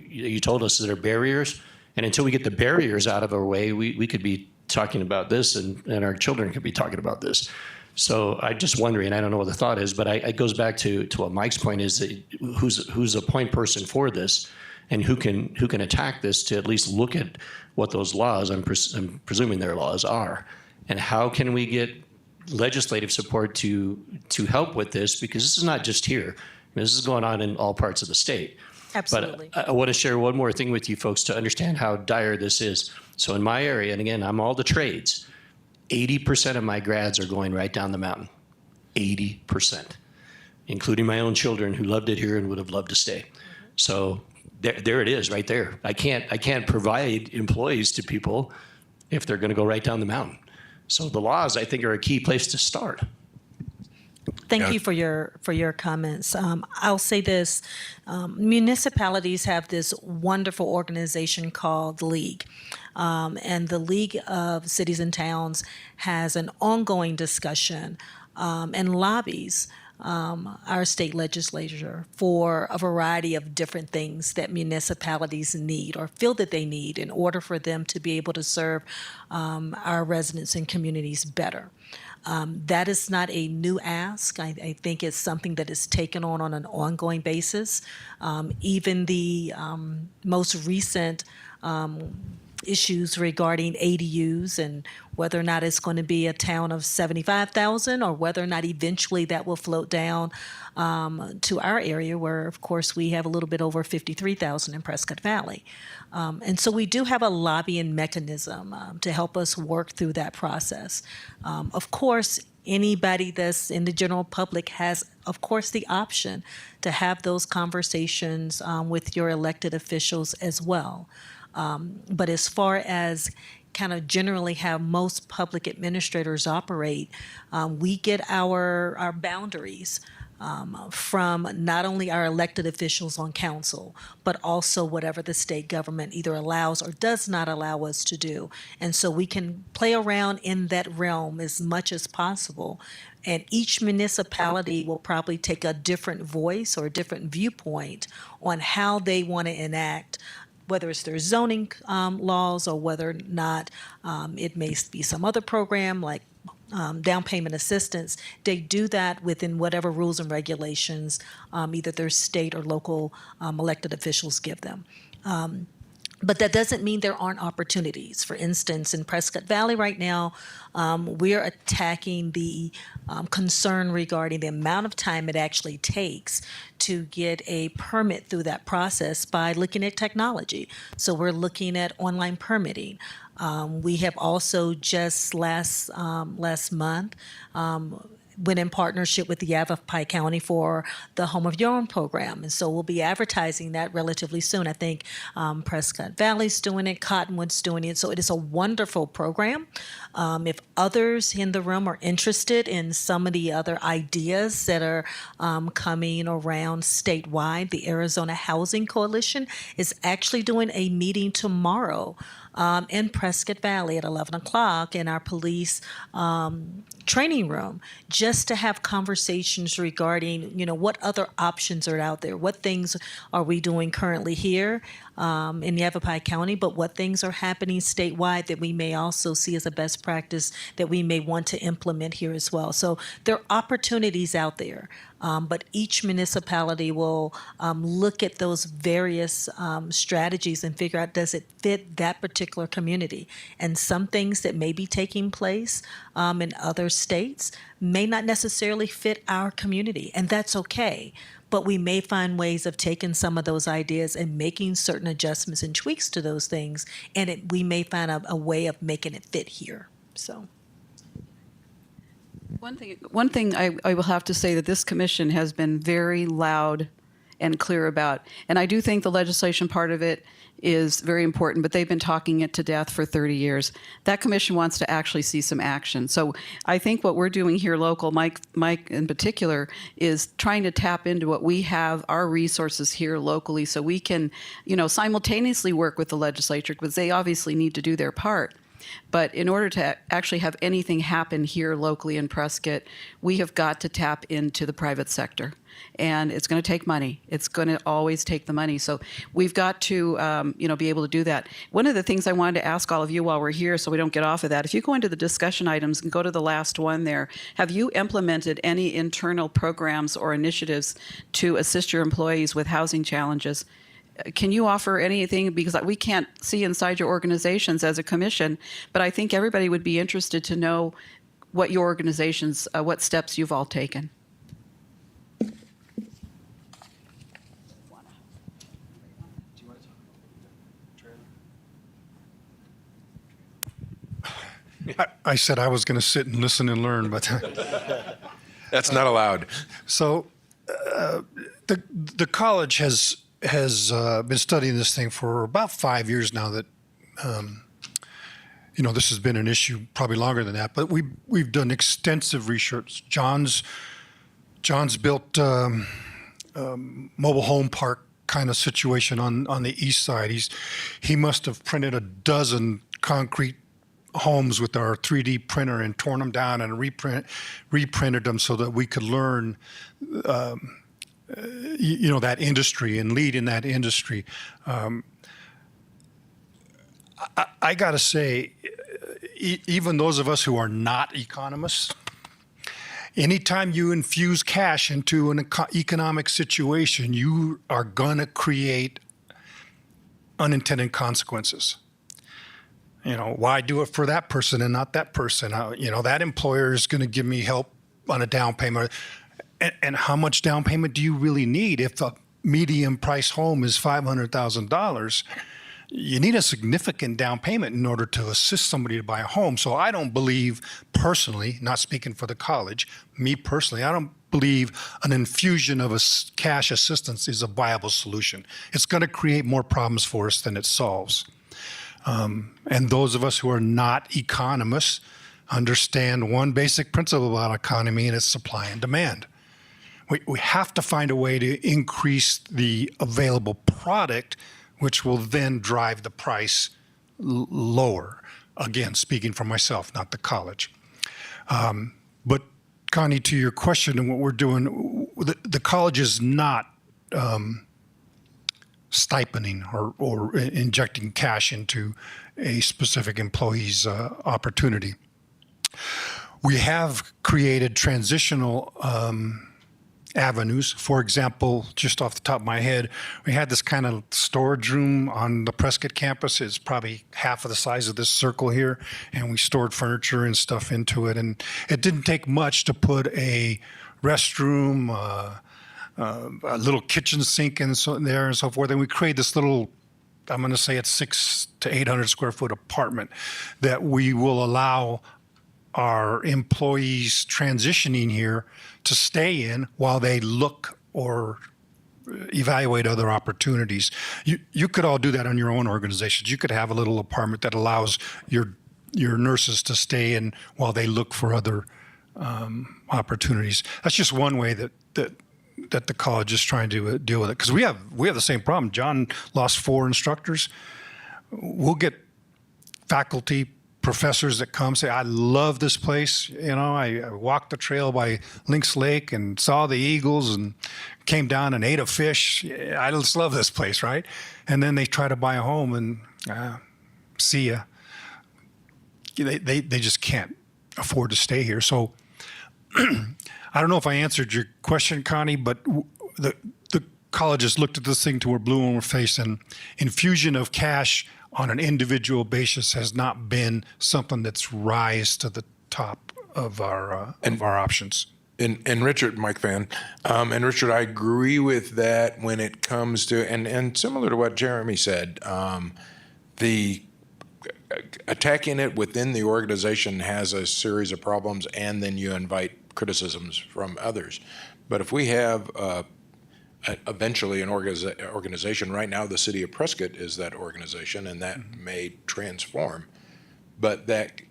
S5: you told us that are barriers. And until we get the barriers out of our way, we could be talking about this, and our children could be talking about this. So I'm just wondering, I don't know what the thought is, but it goes back to what Mike's point is, that who's a point person for this, and who can attack this to at least look at what those laws, I'm presuming their laws are, and how can we get legislative support to help with this, because this is not just here. This is going on in all parts of the state.
S13: Absolutely.
S5: But I want to share one more thing with you folks to understand how dire this is. So in my area, and again, I'm all the trades, 80% of my grads are going right down the mountain. 80%, including my own children who loved it here and would have loved to stay. So there it is right there. I can't provide employees to people if they're going to go right down the mountain. So the laws, I think, are a key place to start.
S13: Thank
S2: Yeah.
S13: you for your comments. I'll say this: municipalities have this wonderful organization called the League, and the League of Cities and Towns has an ongoing discussion and lobbies our state legislature for a variety of different things that municipalities need or feel that they need in order for them to be able to serve our residents and communities better. That is not a new ask. I think it's something that is taken on an ongoing basis. Even the most recent issues regarding ADUs and whether or not it's going to be a town of 75,000 or whether or not eventually that will float down to our area where, of course, we have a little bit over 53,000 in Prescott Valley. And so we do have a lobbying mechanism to help us work through that process. Of course, anybody that's in the general public has, of course, the option to have those conversations with your elected officials as well. But as far as kind of generally how most public administrators operate, we get our boundaries from not only our elected officials on council, but also whatever the state government either allows or does not allow us to do. And so we can play around in that realm as much as possible. And each municipality will probably take a different voice or a different viewpoint on how they want to enact whether it's their zoning laws or whether or not it may be some other program like down payment assistance. They do that within whatever rules and regulations either their state or local elected officials give them. But that doesn't mean there aren't opportunities. For instance, in Prescott Valley right now, we're attacking the concern regarding the amount of time it actually takes to get a permit through that process by looking at technology. So we're looking at online permitting. We have also just last month went in partnership with the Yavapai County for the Home of Your Own program. And so we'll be advertising that relatively soon. I think Prescott Valley's doing it, Cottonwood's doing it. So it is a wonderful program. If others in the room are interested in some of the other ideas that are coming around statewide, the Arizona Housing Coalition is actually doing a meeting tomorrow in Prescott Valley at 11 o'clock in our police training room, just to have conversations regarding, what other options are out there, what things are we doing currently here in Yavapai County, but what things are happening statewide that we may also see as a best practice that we may want to implement here as well. So there are opportunities out there. But each municipality will look at those various strategies and figure out, does it fit that particular community? And some things that may be taking place in other states may not necessarily fit our community, and that's okay. But we may find ways of taking some of those ideas and making certain adjustments and tweaks to those things, and we may find a way of making it fit here. So.
S7: One thing I will have to say that this commission has been very loud and clear about, and I do think the legislation part of it is very important, but they've been talking it to death for 30 years. That commission wants to actually see some action. So I think what we're doing here local, Mike in particular, is trying to tap into what we have, our resources here locally, so we can, simultaneously work with the legislature, because they obviously need to do their part. But in order to actually have anything happen here locally in Prescott, we have got to tap into the private sector. And it's going to take money. It's going to always take the money. So we've got to, be able to do that. One of the things I wanted to ask all of you while we're here, so we don't get off of that, if you go into the discussion items and go to the last one there, have you implemented any internal programs or initiatives to assist your employees with housing challenges? Can you offer anything? Because we can't see inside your organizations as a commission, but I think everybody would be interested to know what your organizations, what steps you've all taken.
S21: I said I was going to sit and listen and learn, but
S2: That's not allowed.
S21: So the college has been studying this thing for about 5 years now. That this has been an issue probably longer than that. But we've done extensive research. John's John's built mobile home park kind of situation on the east side. He must have printed a dozen concrete homes with our 3D printer and torn them down and reprinted them so that we could learn, that industry and lead in that industry. I got to say, even those of us who are not economists, anytime you infuse cash into an economic situation, you are going to create unintended consequences. Why do it for that person and not that person? That employer is going to give me help on a down payment. And how much down payment do you really need? If a medium price home is $500,000, you need a significant down payment in order to assist somebody to buy a home. So I don't believe personally, not speaking for the college, me personally, I don't believe an infusion of a cash assistance is a viable solution. It's going to create more problems for us than it solves. And those of us who are not economists understand one basic principle about economy, and it's supply and demand. We have to find a way to increase the available product, which will then drive the price lower. Again, speaking for myself, not the college. But Connie, to your question and what we're doing, the college is not stipending or injecting cash into a specific employee's opportunity. We have created transitional avenues. For example, just off the top of my head, we had this kind of storage room on the Prescott campus. It's probably half of the size of this circle here, and we stored furniture and stuff into it. And it didn't take much to put a restroom, a little kitchen sink in there and so forth. And we created this little, I'm going to say it's 600 to 800 square foot apartment that we will allow our employees transitioning here to stay in while they look or evaluate other opportunities. You could all do that on your own organizations. You could have a little apartment that allows your nurses to stay in while they look for other opportunities. That's just one way that the college is trying to deal with it, because we have the same problem. John lost 4 instructors. We'll get faculty, professors that come say, I love this place. I walked the trail by Lynx Lake and saw the eagles and came down and ate a fish. I just love this place, right? And then they try to buy a home and see ya. They just can't afford to stay here. So I don't know if I answered your question, Connie, but the college has looked at this thing till we're blue in the face, and infusion of cash on an individual basis has not been something that's rise to the top of our options.
S2: And Richard, Mike Van, and Richard, I agree with that when it comes to, and similar to what Jeremy said, the attacking it within the organization has a series of problems, and then you invite criticisms from others. But if we have eventually an organization, right now the city of Prescott is that organization, and that may transform, but that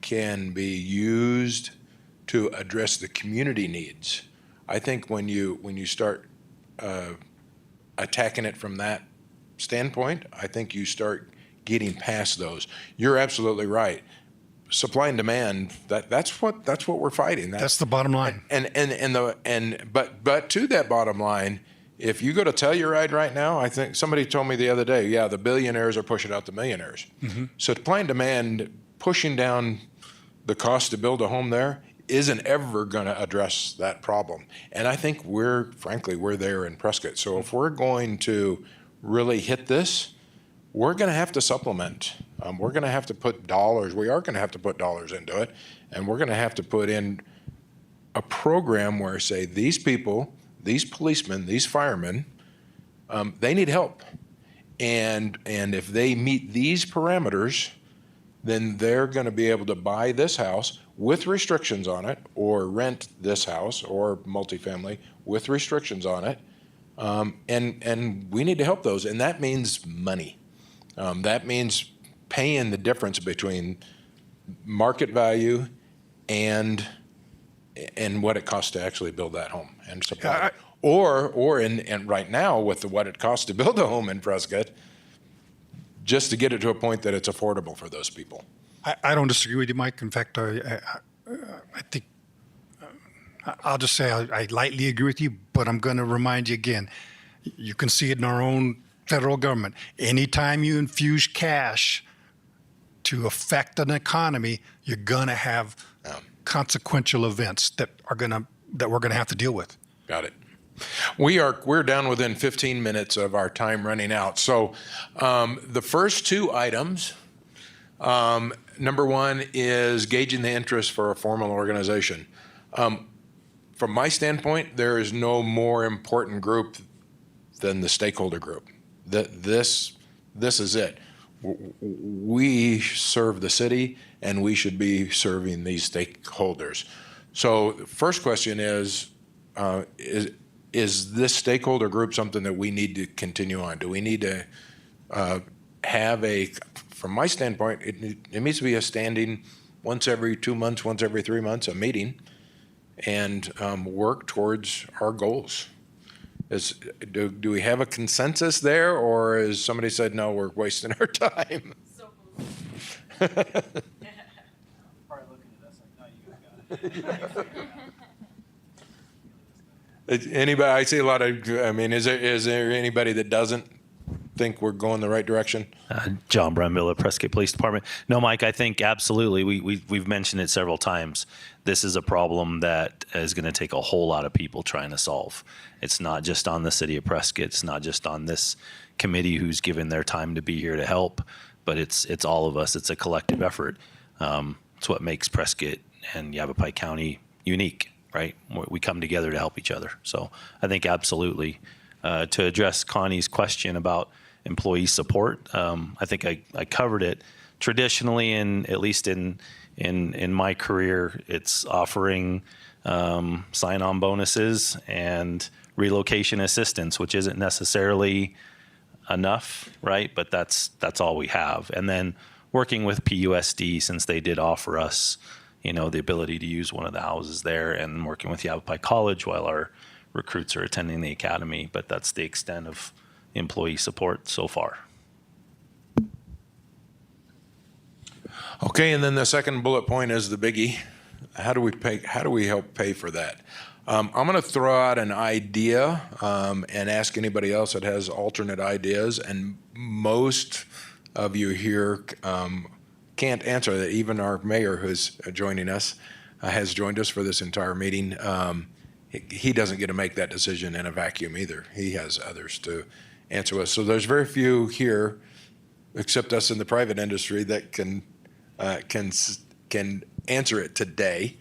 S2: can be used to address the community needs. I think when you start attacking it from that standpoint, I think you start getting past those. You're absolutely right. Supply and demand, that's what we're fighting.
S21: That's the bottom line.
S2: But to that bottom line, if you go to Telluride right now, I think somebody told me the other day, yeah, the billionaires are pushing out the millionaires. Mm-hmm. So supply and demand pushing down the cost to build a home there isn't ever going to address that problem. And I think we're there in Prescott. So if we're going to really hit this, we're going to have to supplement. We're going to have to put dollars. We are going to have to put dollars into it, and we're going to have to put in a program where, say, these people, these policemen, these firemen, they need help, and if they meet these parameters, then they're going to be able to buy this house with restrictions on it, or rent this house or multifamily with restrictions on it, and we need to help those, and that means money. That means paying the difference between market value and and what it costs to actually build that home and supply it. Or in right now with what it costs to build a home in Prescott, just to get it to a point that it's affordable for those people.
S21: I don't disagree with you, Mike. In fact, I think I'll just say I lightly agree with you, but I'm going to remind you again. You can see it in our own federal government. Anytime you infuse cash to affect an economy, you're going to have consequential events that we're going to have to deal with.
S2: Got it. We're down within 15 minutes of our time running out. So the first two items, number one is gauging the interest for a formal organization. From my standpoint, there is no more important group than the stakeholder group. This is it. We serve the city, and we should be serving these stakeholders. So the first question is this stakeholder group something that we need to continue on? Do we need to have from my standpoint, it needs to be a standing once every 2 months, once every 3 months, a meeting, and work towards our goals. Do we have a consensus there, or is somebody said, no, we're wasting our time? Anybody, I see a lot of, I mean, is there anybody that doesn't think we're going the right direction?
S16: John Brumbill, Prescott Police Department. No, Mike, I think absolutely. We've mentioned it several times. This is a problem that is going to take a whole lot of people trying to solve. It's not just on the city of Prescott. It's not just on this committee who's given their time to be here to help, but it's all of us. It's a collective effort. It's what makes Prescott and Yavapai County unique, right? We come together to help each other. So I think absolutely. To address Connie's question about employee support, I think I covered it. Traditionally, at least in my career, it's offering sign-on bonuses and relocation assistance, which isn't necessarily enough, right? But that's all we have. And then working with PUSD, since they did offer us, the ability to use one of the houses there, and working with Yavapai College while our recruits are attending the academy. But that's the extent of employee support so far.
S2: Okay, and then the second bullet point is the biggie. How do we help pay for that? I'm going to throw out an idea and ask anybody else that has alternate ideas. And most of you here can't answer that. Even our mayor, who's joining us, has joined us for this entire meeting. He doesn't get to make that decision in a vacuum either. He has others to answer us. So there's very few here, except us in the private industry, that can answer it today.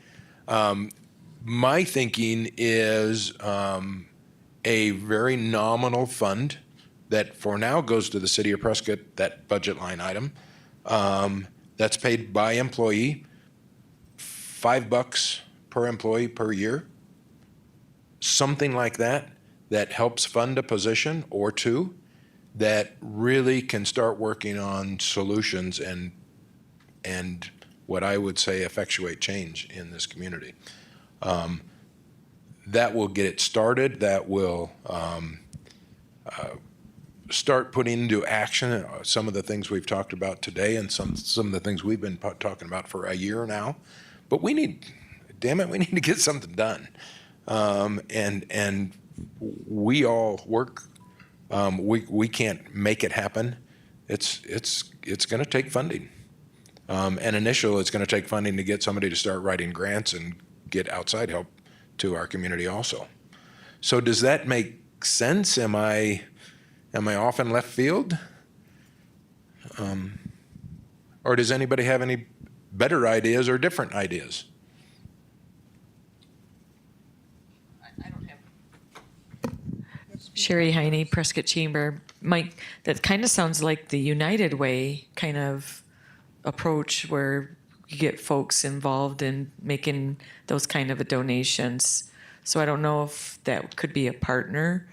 S2: My thinking is a very nominal fund that for now goes to the city of Prescott, that budget line item, that's paid by employee, $5 per employee per year, something like that, that helps fund a position or two that really can start working on solutions and what I would say effectuate change in this community. That will get it started. That will start putting into action some of the things we've talked about today and some of the things we've been talking about for a year now. But we need to get something done. And we all work. We can't make it happen. It's going to take funding. And initially, it's going to take funding to get somebody to start writing grants and get outside help to our community also. So does that make sense? Am I off in left field? Or does anybody have any better ideas or different ideas?
S9: Sherry Heine, Prescott Chamber. Mike, that kind of sounds like the United Way kind of approach where you get folks involved in making those kind of donations. So I don't know if that could be a partner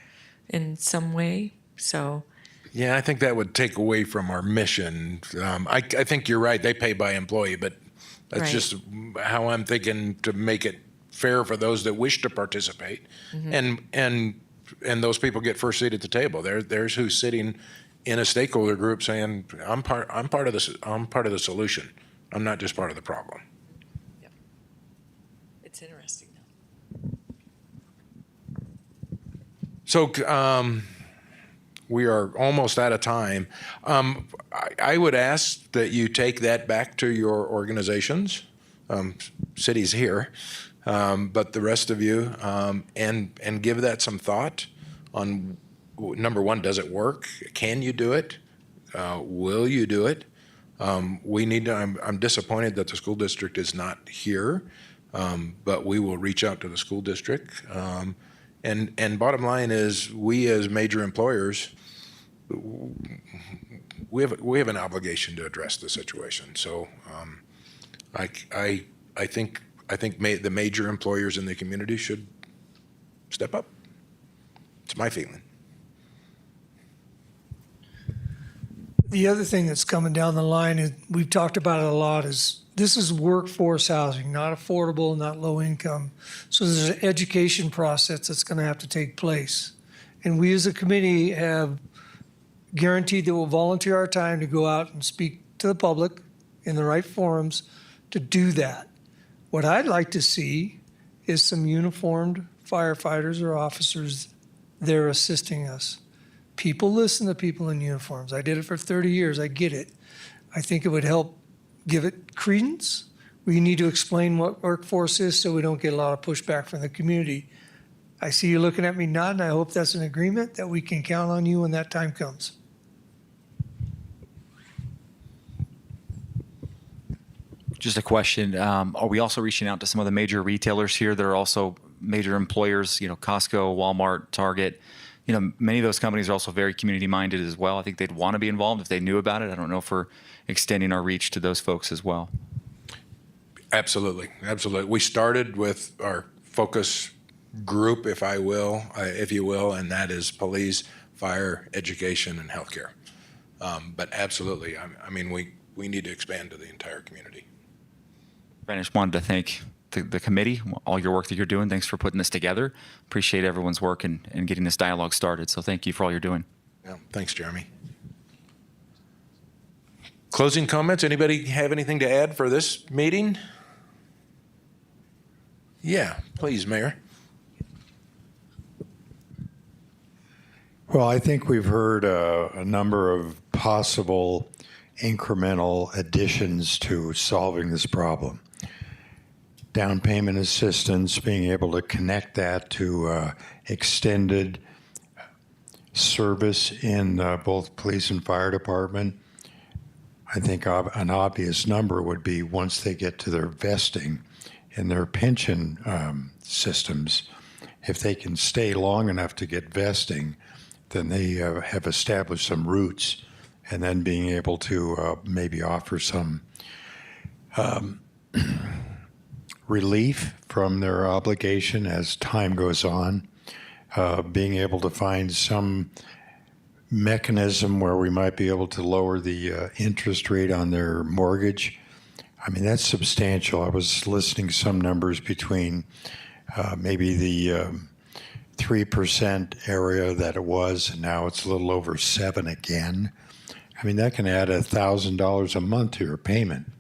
S9: in some way. So.
S2: Yeah, I think that would take away from our mission. I think you're right. They pay by employee, but that's
S9: Right.
S2: just how I'm thinking to make it fair for those that wish to participate, and those people get first seat at the table. There's who's sitting in a stakeholder group saying, I'm part of the solution. I'm not just part of the problem.
S9: It's interesting.
S2: So we are almost out of time. I would ask that you take that back to your organizations, cities here, but the rest of you, and give that some thought on, number one, does it work? Can you do it? Will you do it? We need to, I'm disappointed that the school district is not here, but we will reach out to the school district. And bottom line is, we as major employers, we have an obligation to address the situation. So I think the major employers in the community should step up. It's my feeling.
S8: The other thing that's coming down the line, is we've talked about it a lot, is this is workforce housing, not affordable, not low income. So there's an education process that's going to have to take place. And we as a committee have guaranteed that we'll volunteer our time to go out and speak to the public in the right forums to do that. What I'd like to see is some uniformed firefighters or officers there assisting us. People listen to people in uniforms. I did it for 30 years. I get it. I think it would help give it credence. We need to explain what workforce is so we don't get a lot of pushback from the community. I see you looking at me nodding. I hope that's an agreement that we can count on you when that time comes.
S14: Just a question. Are we also reaching out to some of the major retailers here that are also major employers, Costco, Walmart, Target? Many of those companies are also very community minded as well. I think they'd want to be involved if they knew about it. I don't know if we're extending our reach to those folks as well.
S2: Absolutely. Absolutely. We started with our focus group, if you will, and that is police, fire, education, and healthcare. But absolutely, I mean, we need to expand to the entire community.
S14: I just wanted to thank the committee, all your work that you're doing. Thanks for putting this together. Appreciate everyone's work and getting this dialogue started. So thank you for all you're doing.
S2: Yeah, thanks, Jeremy. Closing comments? Anybody have anything to add for this meeting? Yeah, please, Mayor.
S15: Well, I think we've heard a number of possible incremental additions to solving this problem. Down payment assistance, being able to connect that to extended service in both police and fire department. I think an obvious number would be once they get to their vesting in their pension systems, if they can stay long enough to get vesting, then they have established some roots, and then being able to maybe offer some relief from their obligation as time goes on, being able to find some mechanism where we might be able to lower the interest rate on their mortgage. I mean, that's substantial. I was listening to some numbers between maybe the 3% area that it was, and now it's a little over 7% again. I mean, that can add $1,000 a month to your payment.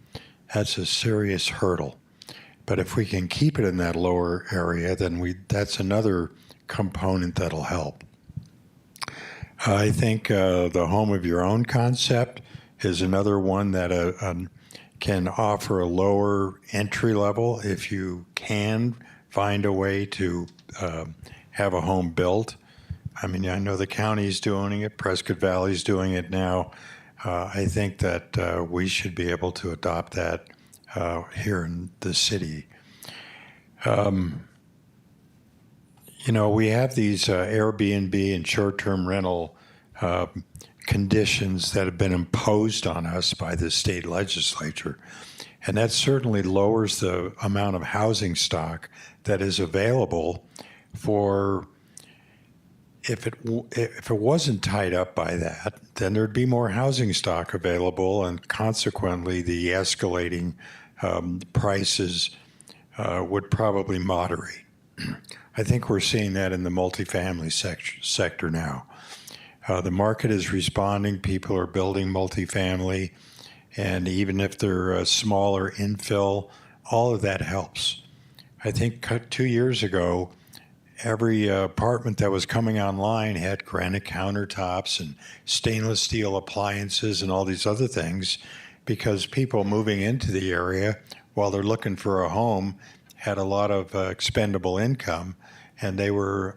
S15: That's a serious hurdle. But if we can keep it in that lower area, then that's another component that'll help. I think the home of your own concept is another one that can offer a lower entry level if you can find a way to have a home built. I mean, I know the county's doing it, Prescott Valley's doing it now. I think that we should be able to adopt that here in the city. We have these Airbnb and short-term rental conditions that have been imposed on us by the state legislature. And that certainly lowers the amount of housing stock that is available for, if it wasn't tied up by that, then there'd be more housing stock available, and consequently the escalating prices would probably moderate. I think we're seeing that in the multifamily sector now. The market is responding. People are building multifamily. And even if they're smaller infill, all of that helps. I think 2 years ago, every apartment that was coming online had granite countertops and stainless steel appliances and all these other things because people moving into the area while they're looking for a home had a lot of expendable income, and they were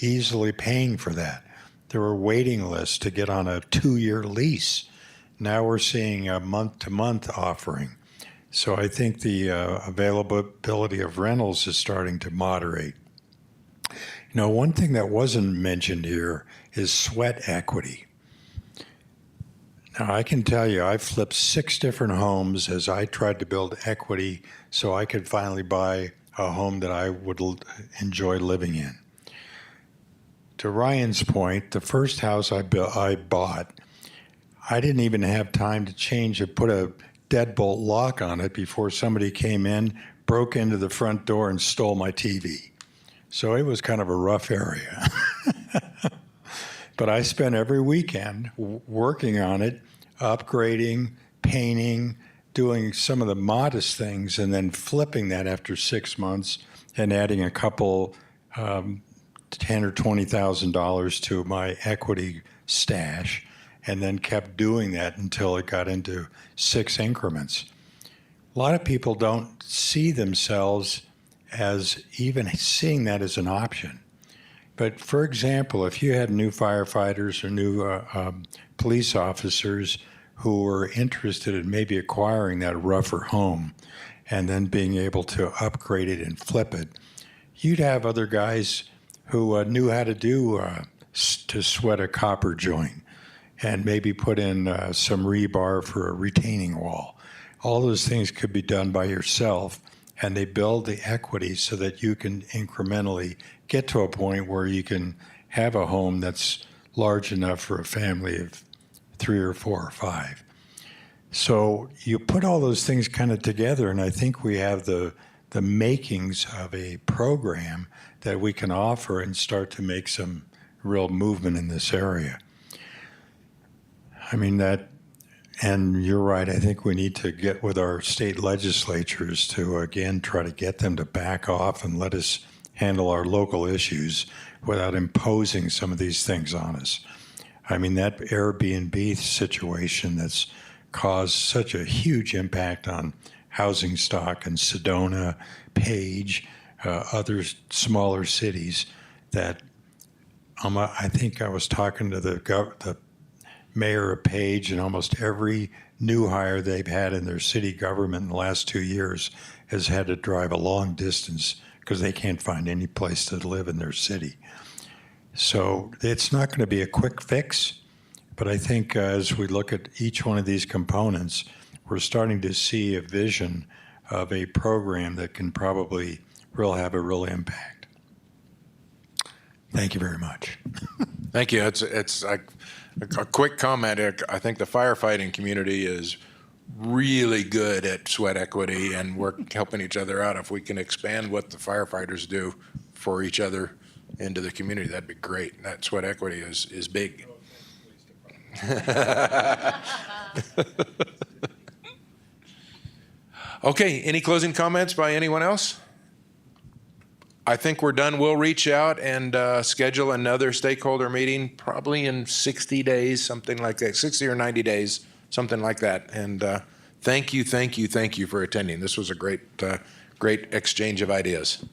S15: easily paying for that. There were waiting lists to get on a 2-year lease. Now we're seeing a month-to-month offering. So I think the availability of rentals is starting to moderate. You know, one thing that wasn't mentioned here is sweat equity. Now, I can tell you, I flipped 6 different homes as I tried to build equity so I could finally buy a home that I would enjoy living in. To Ryan's point, the first house I bought, I didn't even have time to put a deadbolt lock on it before somebody came in, broke into the front door, and stole my TV. So it was kind of a rough area. But I spent every weekend working on it, upgrading, painting, doing some of the modest things, and then flipping that after 6 months and adding a couple $10,000 or $20,000 to my equity stash, and then kept doing that until it got into 6 increments. A lot of people don't see themselves as even seeing that as an option. But for example, if you had new firefighters or new police officers who were interested in maybe acquiring that rougher home and then being able to upgrade it and flip it, you'd have other guys who knew how to to sweat a copper joint and maybe put in some rebar for a retaining wall. All those things could be done by yourself, and they build the equity so that you can incrementally get to a point where you can have a home that's large enough for a family of 3 or 4 or 5. So you put all those things kind of together, and I think we have the makings of a program that we can offer and start to make some real movement in this area. I mean, and you're right, I think we need to get with our state legislatures to, again, try to get them to back off and let us handle our local issues without imposing some of these things on us. I mean, that Airbnb situation that's caused such a huge impact on housing stock in Sedona, Page, other smaller cities that I think I was talking to the mayor of Page, and almost every new hire they've had in their city government in the last 2 years has had to drive a long distance because they can't find any place to live in their city. So it's not going to be a quick fix, but I think as we look at each one of these components, we're starting to see a vision of a program that can probably have a real impact. Thank you very much.
S2: Thank you. It's a quick comment. I think the firefighting community is really good at sweat equity, and we're helping each other out. If we can expand what the firefighters do for each other into the community, that'd be great. That sweat equity is big. Okay, any closing comments by anyone else? I think we're done. We'll reach out and schedule another stakeholder meeting probably in 60 days, something like that, 60 or 90 days, something like that. And thank you for attending. This was a great exchange of ideas.